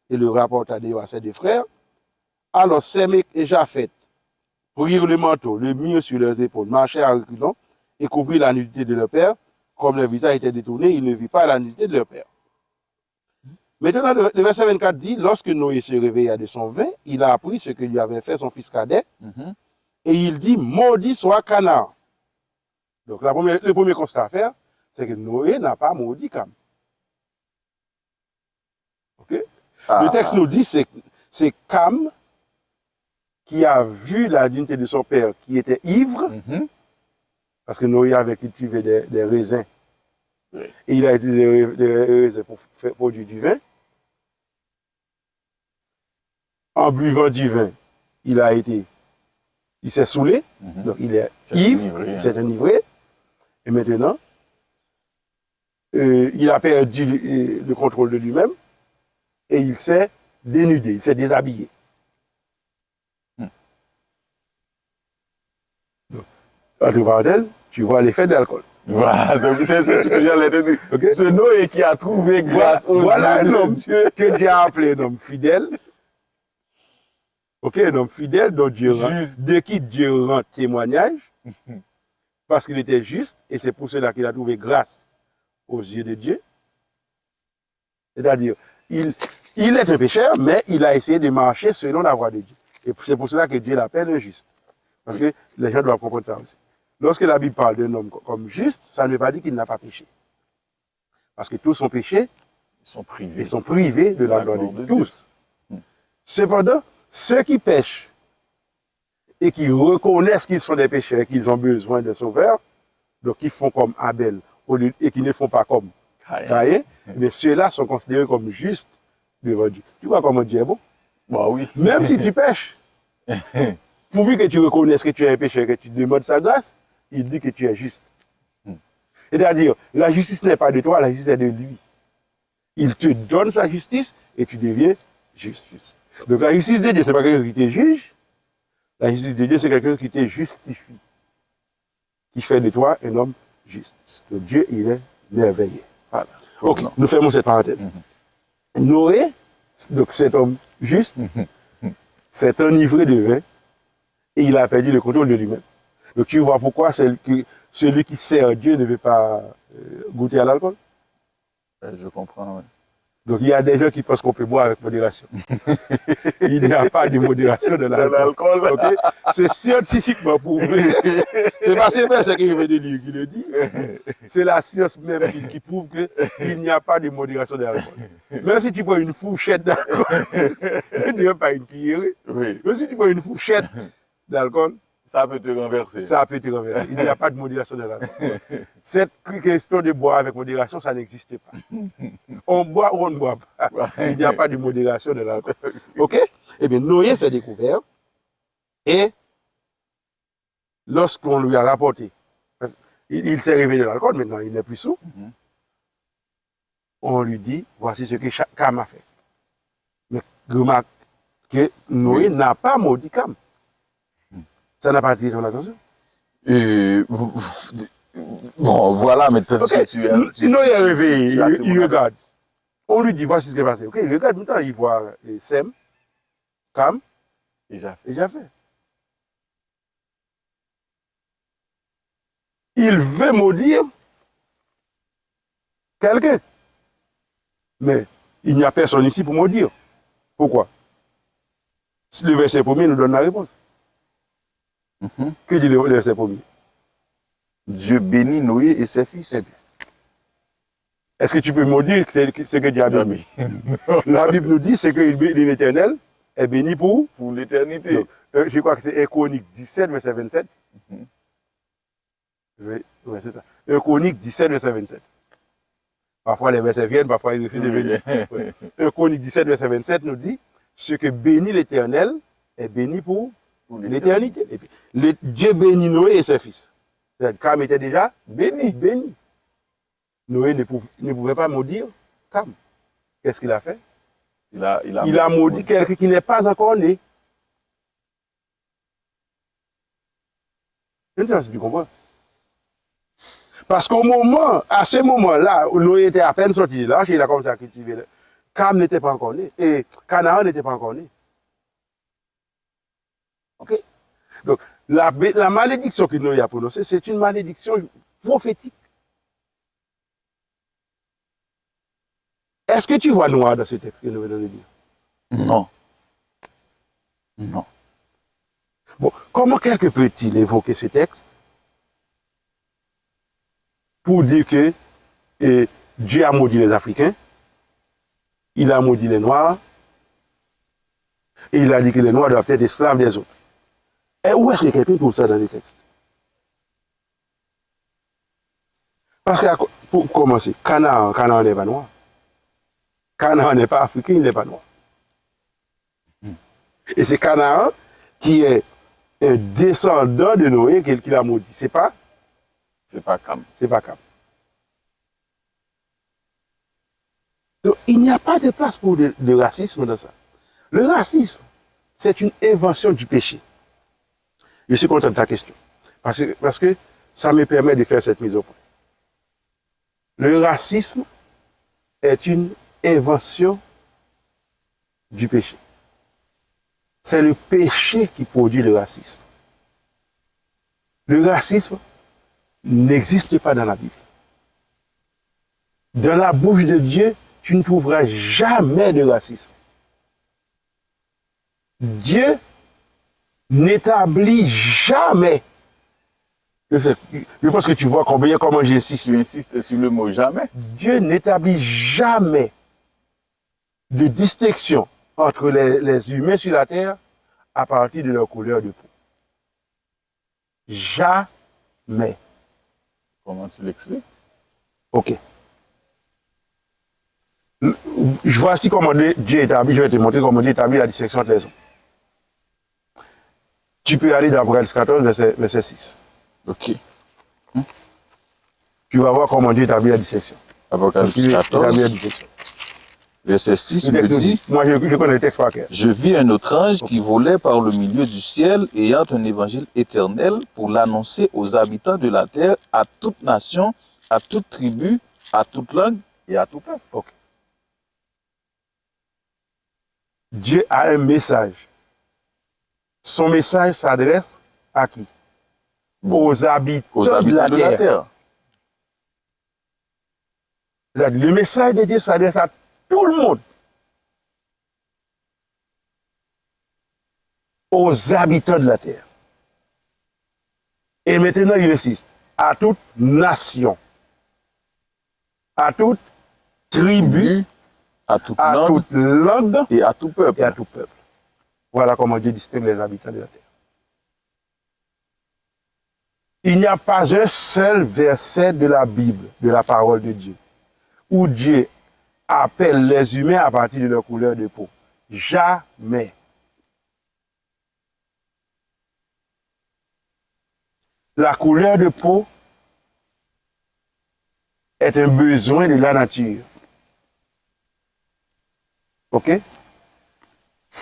et le rapporta d'ailleurs à ses 2 frères. Alors Sem et Japhet prirent le manteau, le mirent sur leurs épaules, marchèrent à reculons, et couvrirent la nudité de leur père. Comme leur visage était détourné, ils ne virent pas la nudité de leur père. Maintenant, le verset 24 dit, lorsque Noé se réveilla de son vin, il a appris ce que lui avait fait son fils cadet, et il dit, maudit soit Canaan. Donc le premier constat à faire, c'est que Noé n'a pas maudit Cam. Okay? Le texte nous dit, c'est Cam qui a vu la dignité de son père qui était ivre, parce que Noé avait cultivé des raisins. Oui. Et il a utilisé des raisins pour faire produire du vin. En buvant du vin, il s'est saoulé, donc il est ivre, il s'est enivré. Et maintenant, il a perdu le contrôle de lui-même et il s'est dénudé, il s'est déshabillé. Donc, entre parenthèses, tu vois l'effet de l'alcool. Voilà, c'est ce que j'allais te dire. Okay. Ce Noé qui a trouvé grâce aux voilà un homme que Dieu a appelé un homme fidèle. Ok, un homme fidèle dont de qui Dieu rend témoignage, parce qu'il était juste, et c'est pour cela qu'il a trouvé grâce aux yeux de Dieu. C'est-à-dire, il est un pécheur, mais il a essayé de marcher selon la voie de Dieu. Et c'est pour cela que Dieu l'appelle un juste. Parce que les gens doivent comprendre ça aussi. Lorsque la Bible parle d'un homme comme juste, ça ne veut pas dire qu'il n'a pas péché. Parce que tous sont péchés, ils sont privés de la gloire de Dieu. Tous. Cependant, ceux qui pêchent et qui reconnaissent qu'ils sont des pécheurs et qu'ils ont besoin de sauveur, donc qui font comme Abel et qui ne font pas comme Caïn, mais ceux-là sont considérés comme justes devant Dieu. Tu vois comment Dieu est bon? Bah oui. Même si tu pêches, pourvu que tu reconnaisses que tu es un pécheur et que tu demandes sa grâce, il dit que tu es juste. C'est-à-dire, la justice n'est pas de toi, la justice est de lui. Il te donne sa justice et tu deviens juste. Donc la justice de Dieu, ce n'est pas quelqu'un qui te juge. La justice de Dieu, c'est quelqu'un qui te justifie. Qui fait de toi un homme juste. Donc Dieu, il est merveilleux. Voilà. Ok, nous fermons cette parenthèse. Noé, donc cet homme juste, s'est enivré de vin et il a perdu le contrôle de lui-même. Donc tu vois pourquoi celui qui sert Dieu ne veut pas goûter à l'alcool? Je comprends, oui. Donc il y a des gens qui pensent qu'on peut boire avec modération. Il n'y a pas de modération de l'alcool. Okay? C'est scientifiquement prouvé. C'est pas c'est ce que je vais te dire qui le dit. C'est la science même qui prouve qu'il n'y a pas de modération de l'alcool. Même si tu prends une fourchette d'alcool, je ne dirais pas une cuillerée. Oui. Même si tu prends une fourchette d'alcool, ça peut te renverser. Ça peut te renverser. Il n'y a pas de modération de l'alcool. Cette question de boire avec modération, ça n'existe pas. On boit ou on ne boit pas. Il n'y a pas de modération de l'alcool. OK? Eh bien, Noé s'est découvert. Et lorsqu'on lui a rapporté, il s'est réveillé de l'alcool, maintenant il n'est plus sous. On lui dit, voici ce que Cam a fait. Mais remarque que Noé n'a pas maudit Cam. Ça n'a pas attiré ton attention? Bon, voilà, mais parce Ok, que Noé est réveillé, tu attires il mon regarde. On lui dit, voici ce qui est passé. Ok, il regarde tout le temps, il voit Sem, Cam, déjà fait. déjà fait. Il veut maudire quelqu'un. Mais il n'y a personne ici pour maudire. Pourquoi? Si le verset premier nous donne la réponse. Que dit le verset premier? Dieu bénit Noé et ses fils. Eh bien, est-ce que tu peux maudire ce que Dieu a béni? La Bible nous dit c'est que l'Éternel est béni pour l'éternité. Donc, je crois que c'est 1 Chronique 17, verset 27. Oui, c'est ça. 1 Chronique 17, verset 27. Parfois les versets viennent, parfois ils refusent de venir. 1 Chronique 17, verset 27 nous dit ce que bénit l'Éternel est béni pour l'éternité. Dieu bénit Noé et ses fils. Cam était déjà béni. Noé ne pouvait pas maudire Cam. Qu'est-ce qu'il a fait? Il a maudit quelqu'un qui n'est pas encore né. Je ne sais pas si tu comprends. Parce à ce moment-là, où Noé était à peine sorti de l'arche, il a commencé à cultiver. Cam n'était pas encore né. Et Canaan n'était pas encore né. Ok? Donc, la malédiction que Noé a prononcée, c'est une malédiction prophétique. Est-ce que tu vois noir dans ce texte que nous venons de dire? Non. Non. Bon, comment quelqu'un peut-il évoquer ce texte pour dire que Dieu a maudit les Africains, il a maudit les Noirs, et il a dit que les Noirs doivent être esclaves des autres? Et où est-ce que quelqu'un trouve ça dans les textes? Parce que, pour commencer, Canaan n'est pas noir. Canaan n'est pas africain, il n'est pas noir. Et c'est Canaan qui est un descendant de Noé qu'il a maudit. C'est pas Cam. C'est pas Cam. Donc, il n'y a pas de place pour le racisme dans ça. Le racisme, c'est une invention du péché. Je suis content de ta question. Parce que ça me permet de faire cette mise au point. Le racisme est une invention du péché. C'est le péché qui produit le racisme. Le racisme n'existe pas dans la Bible. Dans la bouche de Dieu, tu ne trouveras jamais de racisme. Dieu n'établit jamais. Je pense que tu vois comment j'insiste. Tu insistes sur le mot jamais. Dieu n'établit jamais de distinction entre les humains sur la terre à partir de leur couleur de peau. Jamais. Comment tu l'expliques? Ok. Voici comment Dieu établit, je vais te montrer comment Dieu établit la distinction entre les hommes. Tu peux aller dans Apocalypse 14, verset 6. Ok. Tu vas voir comment Dieu établit la distinction. Apocalypse 14, verset 6 me dit, moi je connais le texte par cœur. Je vis un autre ange qui volait par le milieu du ciel, ayant un évangile éternel pour l'annoncer aux habitants de la terre, à toute nation, à toute tribu, à toute langue et à tout peuple. Okay. Dieu a un message. Son message s'adresse à qui? Aux habitants de la terre. Le message de Dieu s'adresse à tout le monde. Aux habitants de la terre. Et maintenant, il insiste. À toute nation. À toute tribu. À toute langue. Et à tout peuple. Voilà comment Dieu distingue les habitants de la terre. Il n'y a pas un seul verset de la Bible, de la parole de Dieu, où Dieu appelle les humains à partir de leur couleur de peau. Jamais. La couleur de peau est un besoin de la nature. Ok?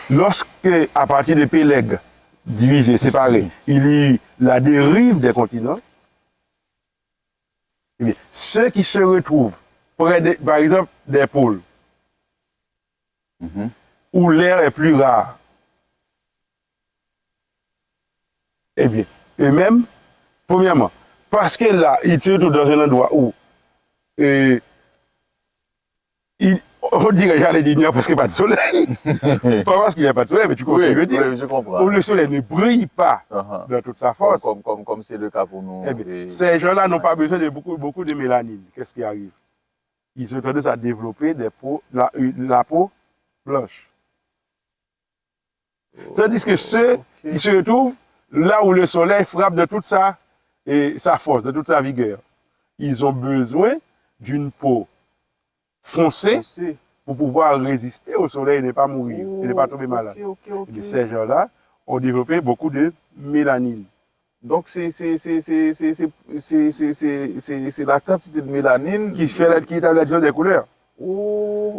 Lorsque, à partir de Péleg, divisé, séparé. Il y a la dérive des continents. Eh bien, ceux qui se retrouvent près, par exemple, des pôles, où l'air est plus rare, eh bien, eux-mêmes, premièrement, parce que là, ils se retrouvent dans un endroit où on dirait, j'allais dire, il n'y a presque pas de soleil. Pas parce qu'il n'y a pas de soleil, mais tu comprends ce que je veux dire. Oui, je comprends. Où le soleil ne brille pas dans toute sa force. Comme c'est le cas pour nous. Eh bien, ces gens-là n'ont pas besoin de beaucoup de mélanine. Qu'est-ce qui arrive? Ils se tendent à développer la peau blanche. Tandis que ceux qui se retrouvent là où le soleil frappe de toute sa force, de toute sa vigueur, ils ont besoin d'une peau foncée pour pouvoir résister au soleil et ne pas mourir, et ne pas tomber malade. Et ces gens-là ont développé beaucoup de mélanine. Donc c'est la quantité de mélanine qui établit la différence des couleurs.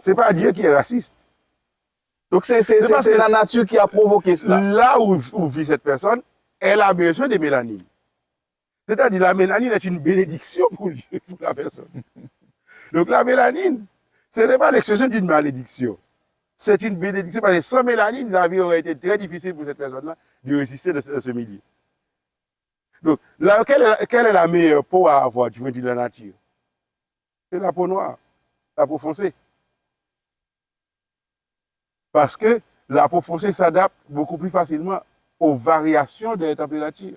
C'est pas Dieu qui est raciste. Donc c'est la nature qui a provoqué cela. Là où vit cette personne, elle a besoin de mélanine. C'est-à-dire la mélanine est une bénédiction pour la personne. Donc la mélanine, ce n'est pas l'expression d'une malédiction. C'est une bénédiction parce que sans mélanine, la vie aurait été très difficile pour cette personne-là de résister dans ce milieu. Donc, là, quelle est la meilleure peau à avoir du point de vue de la nature? C'est la peau noire, la peau foncée. Parce que la peau foncée s'adapte beaucoup plus facilement aux variations des températures.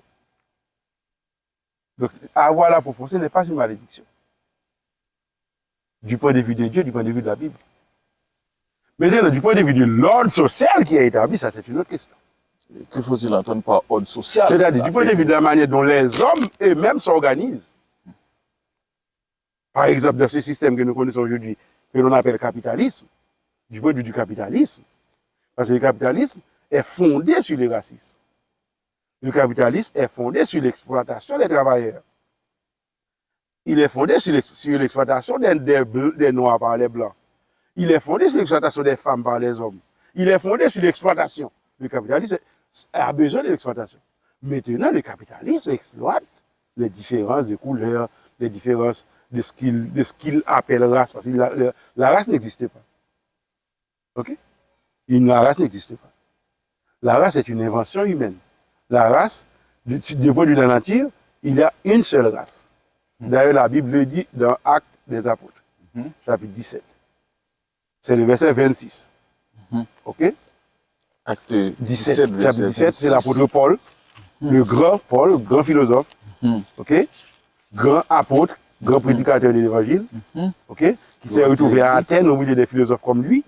Donc, avoir la peau foncée n'est pas une malédiction. Du point de vue de Dieu, du point de vue de la Bible. Mais du point de vue de l'ordre social qui est établi, ça c'est une autre question. Que faut-il entendre par ordre social? C'est-à-dire du point de vue de la manière dont les hommes eux-mêmes s'organisent. Par exemple, dans ce système que nous connaissons aujourd'hui, que l'on appelle capitalisme, du point de vue du capitalisme, parce que le capitalisme est fondé sur le racisme. Le capitalisme est fondé sur l'exploitation des travailleurs. Il est fondé sur l'exploitation des Noirs par les Blancs. Il est fondé sur l'exploitation des femmes par les hommes. Il est fondé sur l'exploitation. Le capitalisme a besoin de l'exploitation. Maintenant, le capitalisme exploite les différences de couleurs, les différences de ce qu'il appelle race, parce que la race n'existait pas. OK? La race n'existe pas. La race est une invention humaine. La race, du point de vue de la nature, il y a une seule race. D'ailleurs, la Bible le dit dans Actes des Apôtres, chapitre 17. C'est le verset 26. OK? Acte 17, chapitre 17, c'est l'apôtre Paul, le grand philosophe, OK? Grand apôtre, grand prédicateur de l'évangile, OK? Qui s'est retrouvé à Athènes au milieu des philosophes comme lui.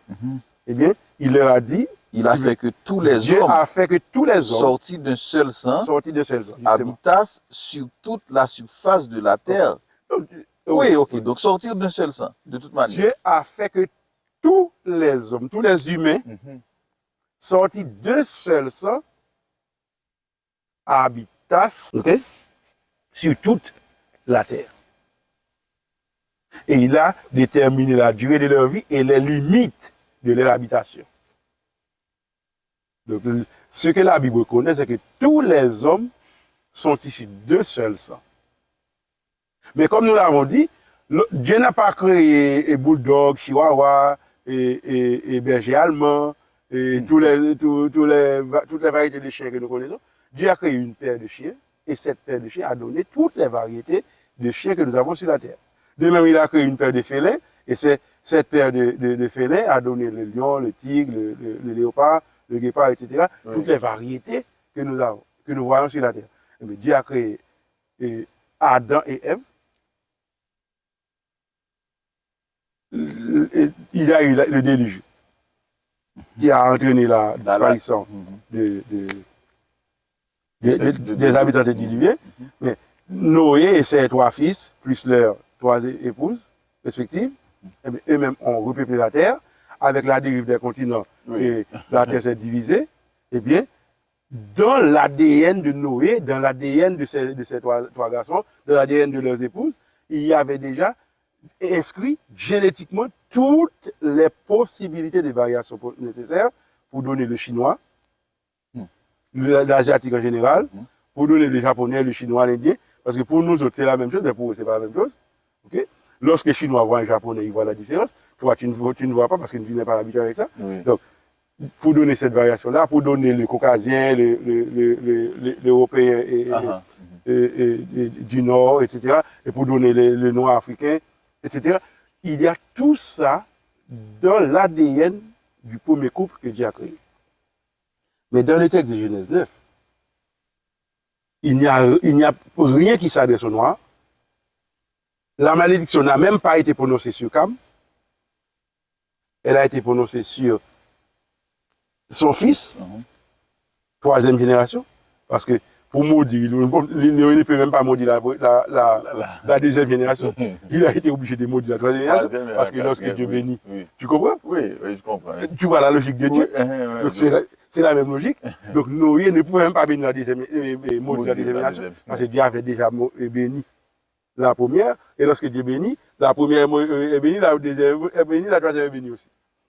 Eh bien, il leur a dit, il a fait que tous les Dieu hommes, a fait que tous les hommes sortis d'un seul sang, habitassent sur toute la surface de la terre. Oui, ok. Donc sortir d'un seul sang, de toute manière. Dieu a fait que tous les hommes, tous les humains, sortis d'un seul sang, habitassent sur toute la terre. Et il a déterminé la durée de leur vie et les limites de leur habitation. Donc, ce que la Bible connaît, c'est que tous les hommes sont issus d'un seul sang. Mais comme nous l'avons dit, Dieu n'a pas créé bulldog, chihuahua, et berger allemand, et toutes les variétés de chiens que nous connaissons. Dieu a créé une paire de chiens, et cette paire de chiens a donné toutes les variétés de chiens que nous avons sur la terre. De même, il a créé une paire de félins, et cette paire de félins a donné le lion, le tigre, le léopard, le guépard, etc. Oui. Toutes les variétés que nous avons, que nous voyons sur la terre. Mais Dieu a créé Adam et Ève. Il y a eu le déluge qui a entraîné la disparition des habitants des diluviens. Mais Noé et ses 3 fils, plus leurs 3 épouses respectives, eux-mêmes ont repeuplé la terre. Avec la dérive des continents, et la terre s'est divisée. Eh bien, dans l'ADN de Noé, dans l'ADN de ces trois garçons, dans l'ADN de leurs épouses, il y avait déjà inscrit génétiquement toutes les possibilités de variations nécessaires pour donner le chinois, l'asiatique en général, pour donner le japonais, le chinois, l'indien, parce que pour nous autres, c'est la même chose, mais pour eux, c'est pas la même chose. Okay? Lorsque les Chinois voient un japonais, ils voient la différence. Toi, tu ne vois pas parce que tu n'es pas habitué avec ça. Oui. Donc, pour donner cette variation-là, pour donner le caucasien, l'européen du Nord, etc., et pour donner le noir africain, etc., il y a tout ça dans l'ADN du premier couple que Dieu a créé. Mais dans le texte de Genèse 9, il n'y a rien qui s'adresse aux Noirs. La malédiction n'a même pas été prononcée sur Cam. Elle a été prononcée sur son fils, troisième génération. Parce que pour maudire, il ne peut même pas maudire la deuxième génération. Il a été obligé de maudire la troisième génération. Parce que lorsque Dieu bénit, tu comprends? Oui, je comprends. Tu vois la logique de Dieu. Donc c'est la même logique. Donc Noé ne pouvait même pas bénir la deuxième génération. Parce que Dieu avait déjà béni la première, et lorsque Dieu bénit, la première est bénie, la deuxième est bénie, la troisième est bénie aussi.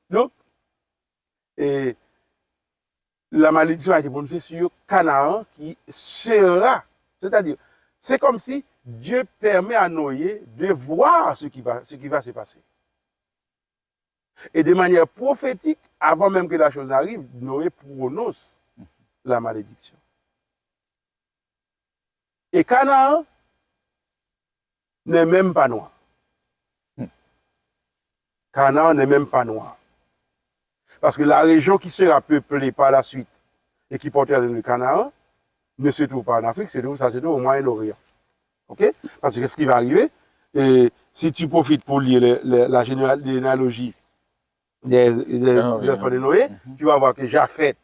Donc, et la malédiction a été prononcée sur Canaan qui sera. C'est-à-dire, c'est comme si Dieu permet à Noé de voir ce qui va se passer. Et de manière prophétique, avant même que la chose arrive, Noé prononce la malédiction. Et Canaan n'est même pas noir. Canaan n'est même pas noir. Parce que la région qui sera peuplée par la suite et qui portera le Canaan ne se trouve pas en Afrique, ça se trouve au Moyen-Orient. Okay? Parce que ce qui va arriver, si tu profites pour lire la généalogie des enfants de Noé, tu vas voir que Japheth,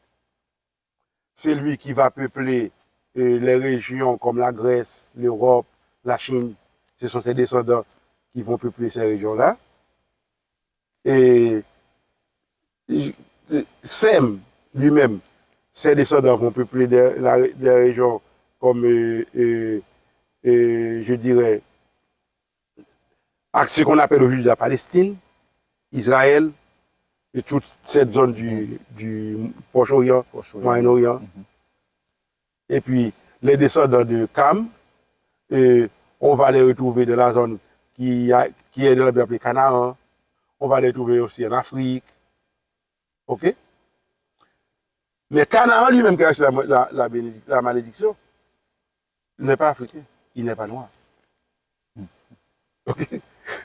c'est lui qui va peupler les régions comme la Grèce, l'Europe, la Chine. Ce sont ses descendants qui vont peupler ces régions-là. Et Sem, lui-même, ses descendants vont peupler des régions comme, je dirais, ce qu'on appelle aujourd'hui la Palestine, Israël, et toute cette zone du Proche-Orient, Moyen-Orient. Et puis, les descendants de Cam, on va les retrouver dans la zone qui est dans le Canaan. On va les trouver aussi en Afrique. OK? Mais Canaan lui-même qui a reçu la malédiction, il n'est pas africain, il n'est pas noir. OK?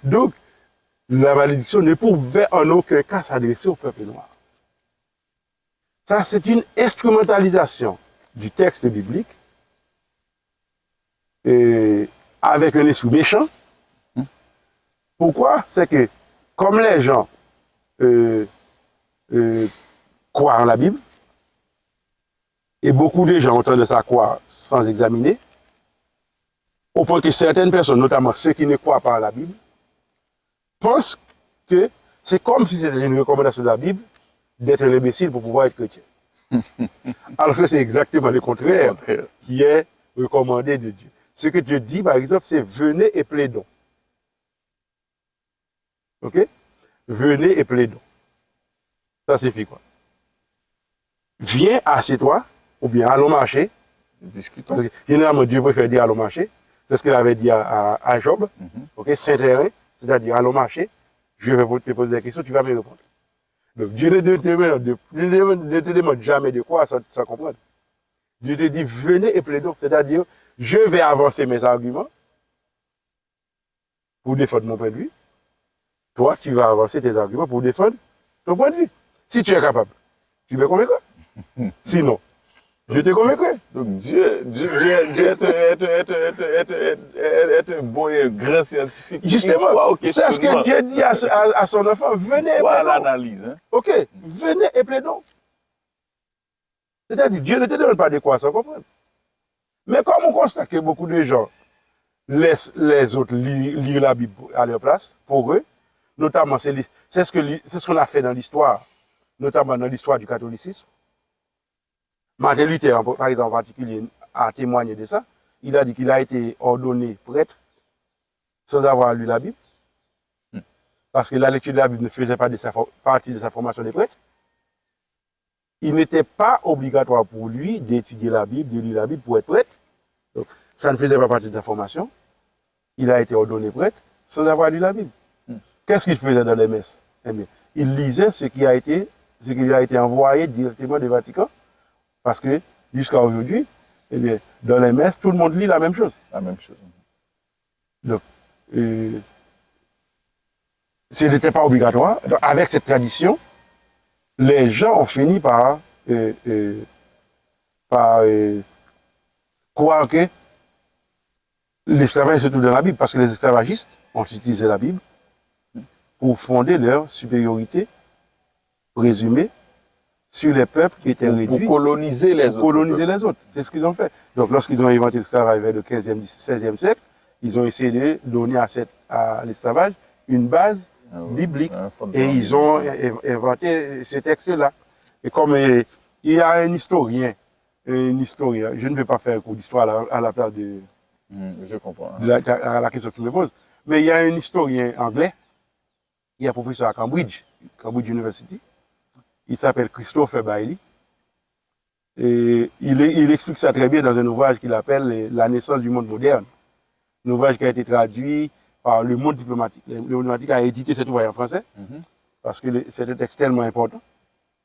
Donc, la malédiction ne pouvait en aucun cas s'adresser au peuple noir. Ça, c'est une instrumentalisation du texte biblique avec un esprit méchant. Pourquoi? C'est que, comme les gens croient en la Bible, et beaucoup de gens ont tendance à croire sans examiner, au point que certaines personnes, notamment ceux qui ne croient pas en la Bible, pensent que c'est comme si c'était une recommandation de la Bible d'être un imbécile pour pouvoir être chrétien. Alors que c'est exactement le contraire qui est recommandé de Dieu. Ce que Dieu dit, par exemple, c'est venez et plaidons. OK? Venez et plaidons. Ça signifie quoi? Viens, assieds-toi, ou bien allons marcher. Discutons. Parce que généralement, Dieu préfère dire allons marcher. C'est ce qu'il avait dit à Job. OK? Saint-Terrain, c'est-à-dire allons marcher. Je vais te poser des questions, tu vas me répondre. Donc Dieu ne te demande jamais de quoi sans comprendre. Dieu te dit venez et plaidons, c'est-à-dire je vais avancer mes arguments pour défendre mon point de vue. Toi, tu vas avancer tes arguments pour défendre ton point de vue. Si tu es capable, tu me convaincras. Sinon, je te convaincrai. Donc Dieu est un bon et un grand scientifique. Justement, c'est ce que Dieu dit à son enfant. Venez et plaidons. L'analyse. Hein? OK, venez et plaidons. C'est-à-dire, Dieu ne te demande pas de quoi sans comprendre. Mais comme on constate que beaucoup de gens laissent les autres lire la Bible à leur place, pour eux, notamment, c'est ce qu'on a fait dans l'histoire, notamment dans l'histoire du catholicisme. Martin Luther, par exemple, en particulier, a témoigné de ça. Il a dit qu'il a été ordonné prêtre sans avoir lu la Bible, parce que la lecture de la Bible ne faisait pas partie de sa formation de prêtre. il n'était pas obligatoire pour lui d'étudier la Bible, de lire la Bible pour être prêtre. Donc, ça ne faisait pas partie de sa formation. Il a été ordonné prêtre sans avoir lu la Bible. Qu'est-ce qu'il faisait dans les messes? Eh bien, il lisait ce qui a été envoyé directement du Vatican. Parce que, jusqu'à aujourd'hui, eh bien, dans les messes, tout le monde lit la même chose. La même chose. Donc, ce n'était pas obligatoire. Donc, avec cette tradition, les gens ont fini par croire que l'esclavage se trouve dans la Bible, parce que les esclavagistes ont utilisé la Bible pour fonder leur supériorité présumée sur les peuples qui étaient réduits. Pour coloniser les autres. Coloniser les autres. C'est ce qu'ils ont fait. Donc, lorsqu'ils ont inventé l'esclavage vers le 15e, 16e siècle, ils ont essayé de donner à l'esclavage une base biblique. Et ils ont inventé ce texte-là. Et comme il y a un historien, je ne vais pas faire un cours d'histoire à la place de, je comprends. à la question que tu me poses, mais il y a un historien anglais, il est professeur à Cambridge University, il s'appelle Christopher Bailey, et il explique ça très bien dans un ouvrage qu'il appelle La naissance du monde moderne, un ouvrage qui a été traduit par Le Monde diplomatique. Le Monde diplomatique a édité cet ouvrage en français, parce que c'est un texte tellement important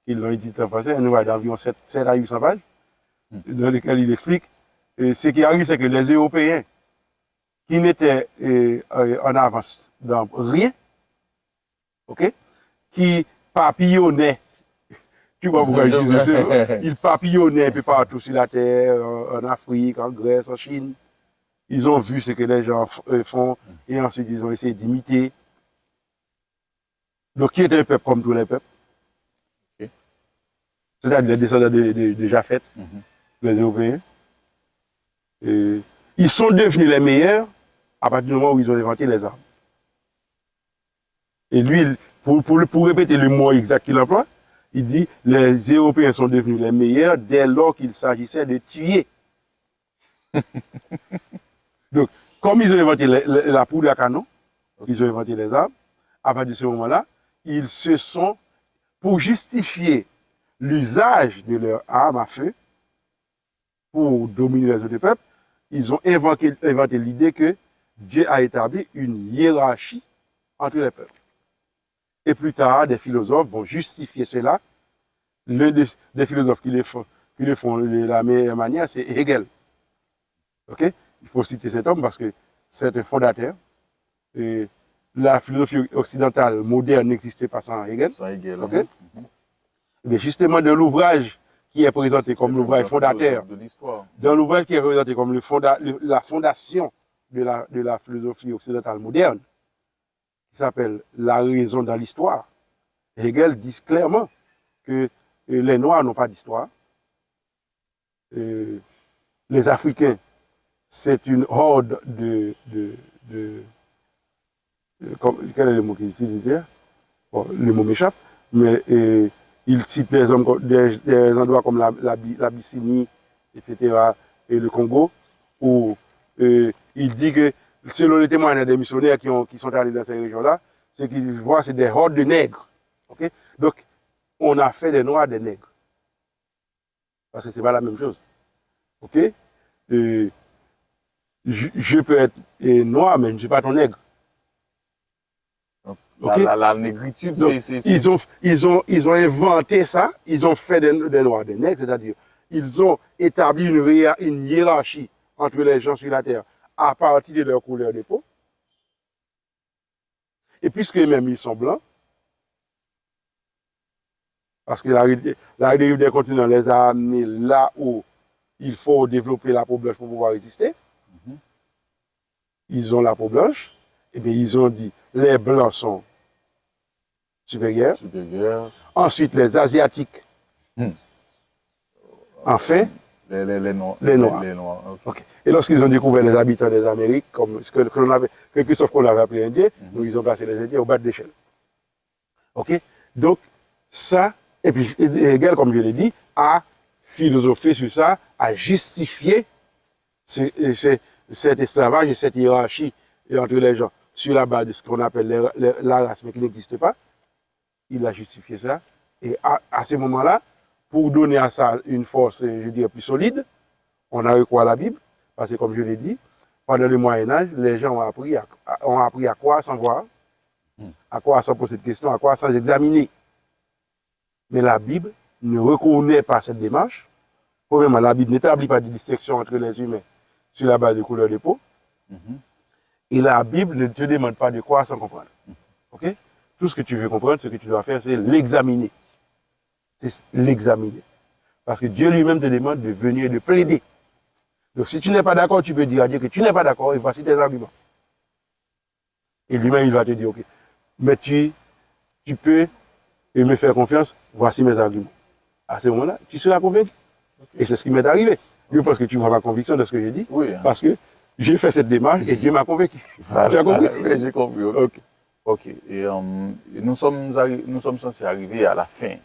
qu'ils l'ont édité en français, un ouvrage d'environ 7 à 800 pages, dans lequel il explique ce qui arrive, c'est que les Européens, qui n'étaient en avance dans rien, ok, qui papillonnaient, tu vois pourquoi je dis ça, ils papillonnaient un peu partout sur la terre, en Afrique, en Grèce, en Chine. Ils ont vu ce que les gens font et ensuite ils ont essayé d'imiter. Donc, qui est un peuple comme tous les peuples? Okay. C'est-à-dire les descendants de Japheth, les Européens. Et ils sont devenus les meilleurs à partir du moment où ils ont inventé les armes. Et lui, pour répéter le mot exact qu'il emploie, il dit les Européens sont devenus les meilleurs dès lors qu'il s'agissait de tuer. Donc, comme ils ont inventé la poudre à canon, ils ont inventé les armes, à partir de ce moment-là, ils se sont, pour justifier l'usage de leurs armes à feu, pour dominer les autres peuples, ils ont inventé l'idée que Dieu a établi une hiérarchie entre les peuples. Et plus tard, des philosophes vont justifier cela. L'un des philosophes qui le font de la meilleure manière, c'est Hegel. Okay? Il faut citer cet homme parce que c'est un fondateur. Et la philosophie occidentale moderne n'existait pas sans Hegel. Sans Hegel. Okay? Mais justement, dans l'ouvrage qui est présenté comme l'ouvrage fondateur, dans l'ouvrage qui est présenté comme la fondation de la philosophie occidentale moderne, qui s'appelle La raison dans l'histoire, Hegel dit clairement que les Noirs n'ont pas d'histoire. Les Africains, c'est une horde quel est le mot qu'il utilise hier? Bon, le mot m'échappe, mais il cite des endroits comme l'Abyssinie, etc., et le Congo, où il dit que selon les témoignages des missionnaires qui sont allés dans ces régions-là, ce qu'ils voient, c'est des hordes de nègres. Okay? Donc, on a fait des Noirs des nègres. Parce que ce n'est pas la même chose. Okay? Je peux être noir, mais je ne suis pas ton nègre. Okay? La négritude, c'est... Ils ont inventé ça, ils ont fait des noirs des nègres, c'est-à-dire ils ont établi une hiérarchie entre les gens sur la terre à partir de leur couleur de peau. Et puisque même ils sont blancs, parce que la dérive des continents les a amenés là où il faut développer la peau blanche pour pouvoir résister. Ils ont la peau blanche, et bien ils ont dit les blancs sont supérieurs. Ensuite les asiatiques. Enfin, les noirs. Okay. Et lorsqu'ils ont découvert les habitants des Amériques, comme ce que Christophe Colomb avait appelé Indiens, donc ils ont placé les Indiens au bas de l'échelle. Ok? Donc, ça, et puis Hegel, comme je l'ai dit, a philosophé sur ça, a justifié cet esclavage et cette hiérarchie entre les gens sur la base de ce qu'on appelle la race, mais qui n'existe pas. Il a justifié ça. Et à ce moment-là, pour donner à ça une force, je dirais, plus solide, on a recours à la Bible, parce que comme je l'ai dit, pendant le Moyen-Âge, les gens ont appris à croire sans voir, à croire sans poser de questions, à croire sans examiner. Mais la Bible ne reconnaît pas cette démarche. Premièrement, la Bible n'établit pas de distinction entre les humains sur la base de couleur de peau. Et la Bible ne te demande pas de croire sans comprendre. Ok? Tout ce que tu veux comprendre, ce que tu dois faire, c'est l'examiner. C'est l'examiner. Parce que Dieu lui-même te demande de venir et de plaider. Donc si tu n'es pas d'accord, tu peux dire à Dieu que tu n'es pas d'accord et voici tes arguments. Et lui-même, il va te dire, ok, mais tu peux me faire confiance, voici mes arguments. À ce moment-là, tu seras convaincu. Okay. Et c'est ce qui m'est arrivé. Je pense que tu vois ma conviction de ce que j'ai dit. Oui. Parce que j'ai fait cette démarche et Dieu m'a convaincu. Voilà. Tu as compris? Oui, j'ai compris. Okay. Ok. Et nous sommes censés arriver à la fin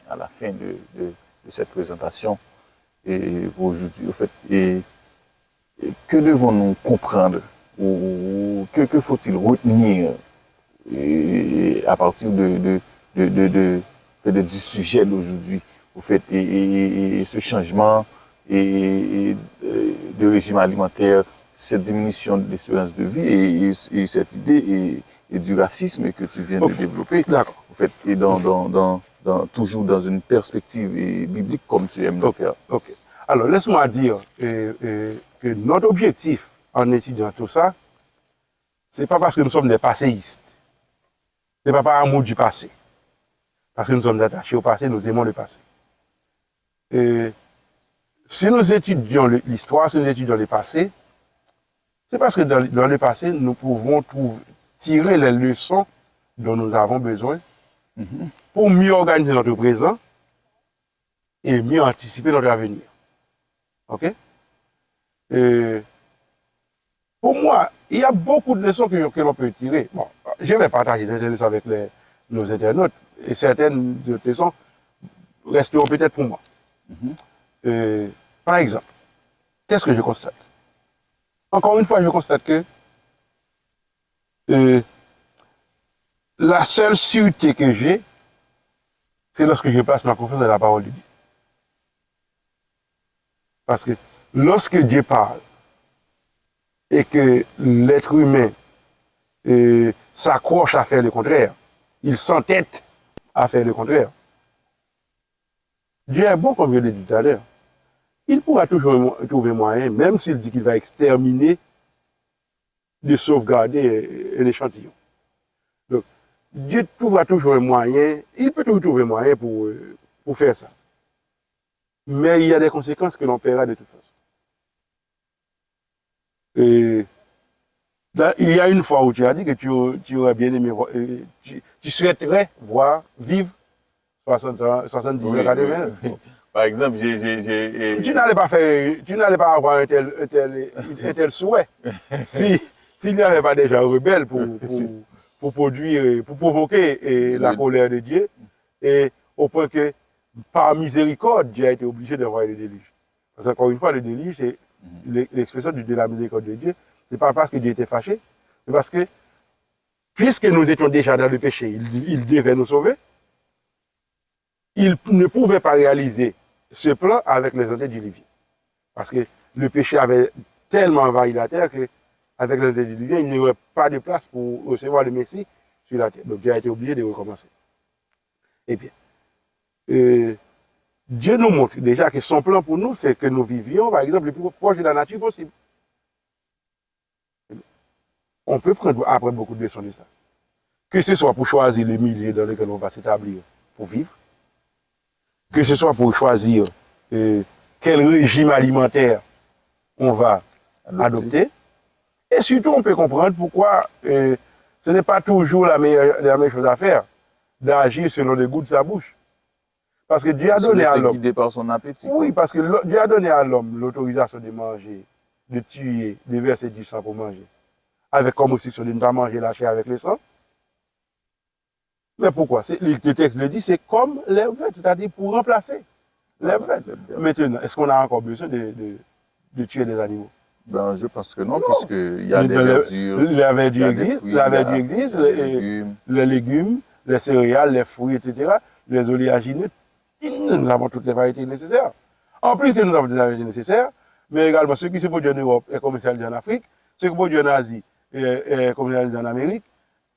de cette présentation. Et pour aujourd'hui, au fait, et que devons-nous comprendre ou que faut-il retenir à partir du sujet d'aujourd'hui, au fait, et ce changement de régime alimentaire, cette diminution de l'espérance de vie et cette idée et du racisme que tu viens de développer, au fait, et toujours dans une perspective biblique comme tu aimes le faire. Okay. Alors, laisse-moi dire que notre objectif en étudiant tout ça, c'est pas parce que nous sommes des passéistes. C'est pas par amour du passé. Parce que nous sommes attachés au passé, nous aimons le passé. Si nous étudions l'histoire, si nous étudions le passé, c'est parce que dans le passé, nous pouvons tirer les leçons dont nous avons besoin pour mieux organiser notre présent et mieux anticiper notre avenir. OK? Pour moi, il y a beaucoup de leçons que l'on peut tirer. Bon, je vais partager certaines leçons avec nos internautes et certaines leçons resteront peut-être pour moi. Par exemple, qu'est-ce que je constate? Encore une fois, je constate que la seule sûreté que j'ai, c'est lorsque je place ma confiance dans la parole de Dieu. Parce que lorsque Dieu parle et que l'être humain s'accroche à faire le contraire, il s'entête à faire le contraire, Dieu est bon, comme je l'ai dit tout à l'heure. Il pourra toujours trouver moyen, même s'il dit qu'il va exterminer, de sauvegarder un échantillon. Donc, Dieu trouvera toujours un moyen, il peut toujours trouver un moyen pour faire ça. Mais il y a des conséquences que l'on paiera de toute façon. Et là, il y a une fois où tu as dit que tu aurais bien aimé voir, tu souhaiterais vivre 70 ans, 80. Oui. Par exemple, tu n'allais pas avoir un tel souhait s'il n'y avait pas déjà un rebelle pour provoquer la colère de Dieu, et au point que, par miséricorde, Dieu a été obligé d'envoyer le déluge. Parce qu'encore une fois, le déluge, c'est l'expression de la miséricorde de Dieu. C'est pas parce que Dieu était fâché, c'est parce que, puisque nous étions déjà dans le péché, il devait nous sauver. Il ne pouvait pas réaliser ce plan avec les antédiluviens. Parce que le péché avait tellement envahi la terre qu'avec les antédiluviens, il n'y aurait pas de place pour recevoir le Messie sur la terre. Donc Dieu a été obligé de recommencer. Eh bien, Dieu nous montre déjà que son plan pour nous, c'est que nous vivions, par exemple, le plus proche de la nature possible. On peut apprendre beaucoup de leçons de ça. Que ce soit pour choisir le milieu dans lequel on va s'établir pour vivre, que ce soit pour choisir quel régime alimentaire on va adopter. Et surtout, on peut comprendre pourquoi ce n'est pas toujours la meilleure chose à faire, d'agir selon le goût de sa bouche. Parce que Dieu a donné à l'homme. Guidé par son appétit. Oui, parce que Dieu a donné à l'homme l'autorisation de manger, de tuer, de verser du sang pour manger. Avec comme restriction de ne pas manger la chair avec le sang. Mais pourquoi? Le texte le dit, c'est comme l'herbe verte, c'est-à-dire pour remplacer l'herbe verte. Maintenant, est-ce qu'on a encore besoin de tuer des animaux? Ben, je pense que non, puisqu'il y a des verdures. La verdure existe, les légumes, les céréales, les fruits, etc. Les oléagineux, il nous avons toutes les variétés nécessaires. En plus que nous avons des variétés nécessaires, mais également ce qui se produit en Europe est commercialisé en Afrique, ce qui se produit en Asie est commercialisé en Amérique.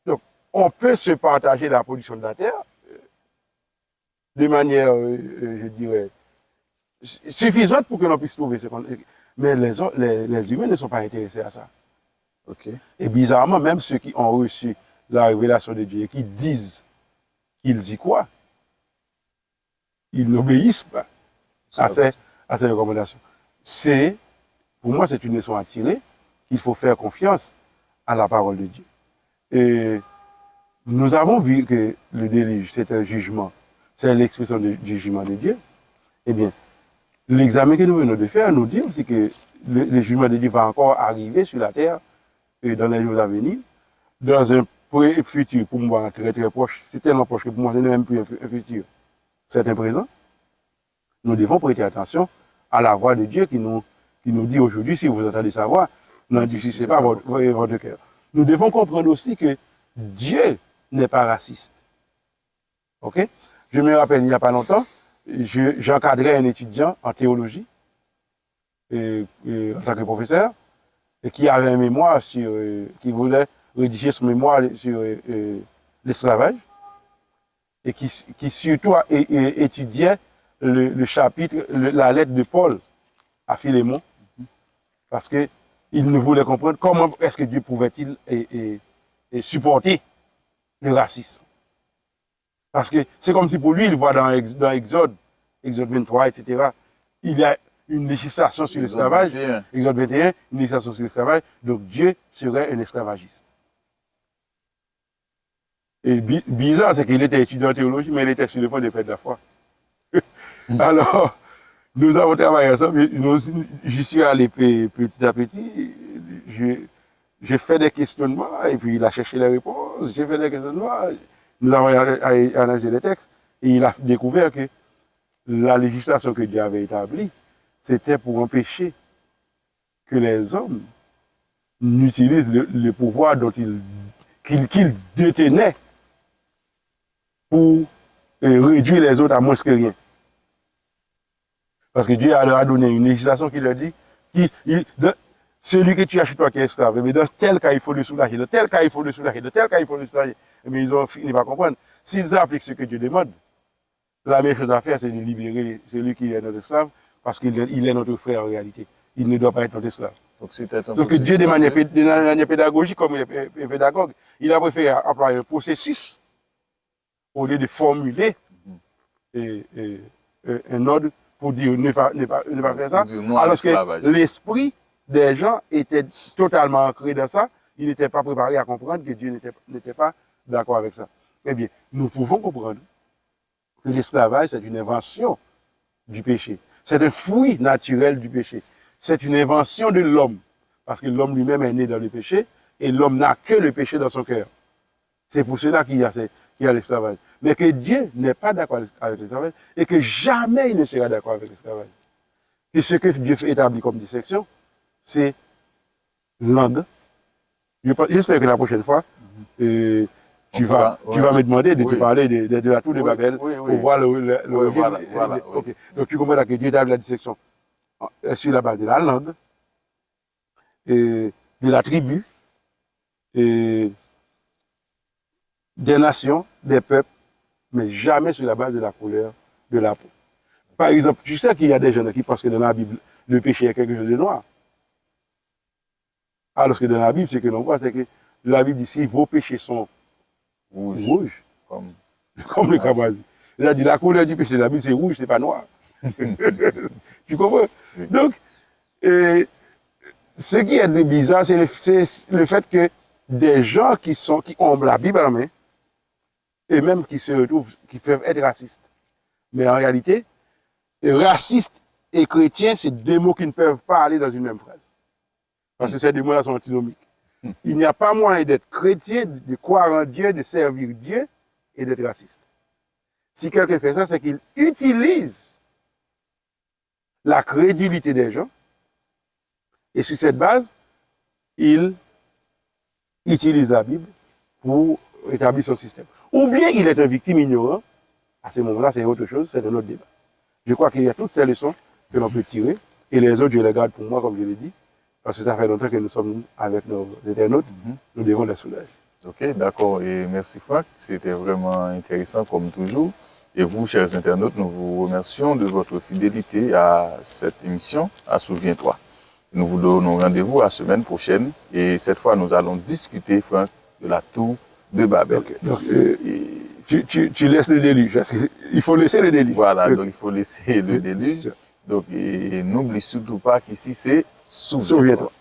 Donc, on peut se partager la production de la terre de manière, je dirais, suffisante pour que l'on puisse trouver ce qu'on... Mais les humains ne sont pas intéressés à ça. Ok. Et bizarrement, même ceux qui ont reçu la révélation de Dieu et qui disent qu'ils y croient, ils n'obéissent pas à ces recommandations. Pour moi, c'est une leçon à tirer, qu'il faut faire confiance à la parole de Dieu. Et nous avons vu que le déluge, c'est un jugement, c'est l'expression du jugement de Dieu. Eh bien, l'examen que nous venons de faire nous dit aussi que le jugement de Dieu va encore arriver sur la terre dans les jours à venir, dans un futur, pour moi, très très proche. C'est tellement proche que pour moi, ce n'est même plus un futur. C'est un présent. Nous devons prêter attention à la voix de Dieu qui nous dit aujourd'hui, si vous entendez sa voix, n'endurcissez pas votre cœur. Nous devons comprendre aussi que Dieu n'est pas raciste. Ok? Je me rappelle, il n'y a pas longtemps, j'encadrais un étudiant en théologie, en tant que professeur, et qui avait un mémoire qui voulait rédiger son mémoire sur l'esclavage, et qui surtout étudiait le chapitre, la lettre de Paul à Philémon, parce qu'il ne voulait comprendre comment est-ce que Dieu pouvait-il supporter le racisme. Parce que c'est comme si pour lui, il voit dans Exode 23, etc., il y a une législation sur l'esclavage, Exode 21, une législation sur l'esclavage, donc Dieu serait un esclavagiste. Et bizarre, c'est qu'il était étudiant en théologie, mais il était sur le point de perdre la foi. Alors, nous avons travaillé ensemble, j'y suis allé petit à petit, j'ai fait des questionnements, et puis il a cherché les réponses, j'ai fait des questionnements, nous avons analysé les textes, et il a découvert que la législation que Dieu avait établie, c'était pour empêcher que les hommes n'utilisent le pouvoir qu'ils détenaient pour réduire les autres à moins que rien. Parce que Dieu leur a donné une législation qui leur dit celui que tu as chez toi qui est esclave, mais dans tel cas il faut le soulager, dans tel cas il faut le soulager, dans tel cas il faut le soulager. Mais ils ont fini par comprendre. S'ils appliquent ce que Dieu demande, la meilleure chose à faire, c'est de libérer celui qui est notre esclave, parce qu'il est notre frère en réalité. Il ne doit pas être notre esclave. Donc Dieu, de manière pédagogique, comme il est pédagogue, il a préféré employer un processus au lieu de formuler un ordre pour dire ne pas faire ça. Alors que l'esprit des gens était totalement ancré dans ça. Ils n'étaient pas préparés à comprendre que Dieu n'était pas d'accord avec ça. Eh bien, nous pouvons comprendre que l'esclavage, c'est une invention du péché. C'est un fruit naturel du péché. C'est une invention de l'homme. Parce que l'homme lui-même est né dans le péché et l'homme n'a que le péché dans son cœur. C'est pour cela qu'il y a l'esclavage. Mais que Dieu n'est pas d'accord avec l'esclavage et que jamais il ne sera d'accord avec l'esclavage. Et ce que Dieu établit comme dissection, c'est langue. J'espère que la prochaine fois, tu vas me demander de te parler de la tour de Babel pour voir l'origine. Voilà. Okay. Donc tu comprends que Dieu établit la dissection sur la base de la langue, de la tribu, des nations, des peuples, mais jamais sur la base de la couleur de la peau. Par exemple, tu sais qu'il y a des gens qui pensent que dans la Bible, le péché est quelque chose de noir. Alors que dans la Bible, ce que l'on voit, c'est que la Bible dit si vos péchés sont rouges, comme le cramoisi. C'est-à-dire la couleur du péché de la Bible, c'est rouge, c'est pas noir. Tu comprends? Donc, ce qui est bizarre, c'est le fait que des gens qui ont la Bible en main, et même qui se retrouvent, qui peuvent être racistes. Mais en réalité, raciste et chrétien, c'est deux mots qui ne peuvent pas aller dans une même phrase. Parce que ces deux mots-là sont antinomiques. Il n'y a pas moyen d'être chrétien, de croire en Dieu, de servir Dieu et d'être raciste. Si quelqu'un fait ça, c'est qu'il utilise la crédulité des gens et sur cette base, il utilise la Bible pour établir son système. Ou bien il est un victime ignorant, à ce moment-là, c'est autre chose, c'est un autre débat. Je crois qu'il y a toutes ces leçons que l'on peut tirer. Et les autres, je les garde pour moi, comme je l'ai dit, parce que ça fait longtemps que nous sommes avec nos internautes. Nous devons les soulager. Ok, d'accord. Et merci Franck. C'était vraiment intéressant comme toujours. Et vous, chers internautes, nous vous remercions de votre fidélité à cette émission, à Souviens-toi. Nous vous donnons rendez-vous la semaine prochaine. Et cette fois, nous allons discuter, Franck, de la tour de Babel. Okay. Donc, tu laisses le déluge. Il faut laisser le déluge. Voilà, donc il faut laisser le déluge. Donc, n'oublie surtout pas qu'ici, c'est Souviens-toi.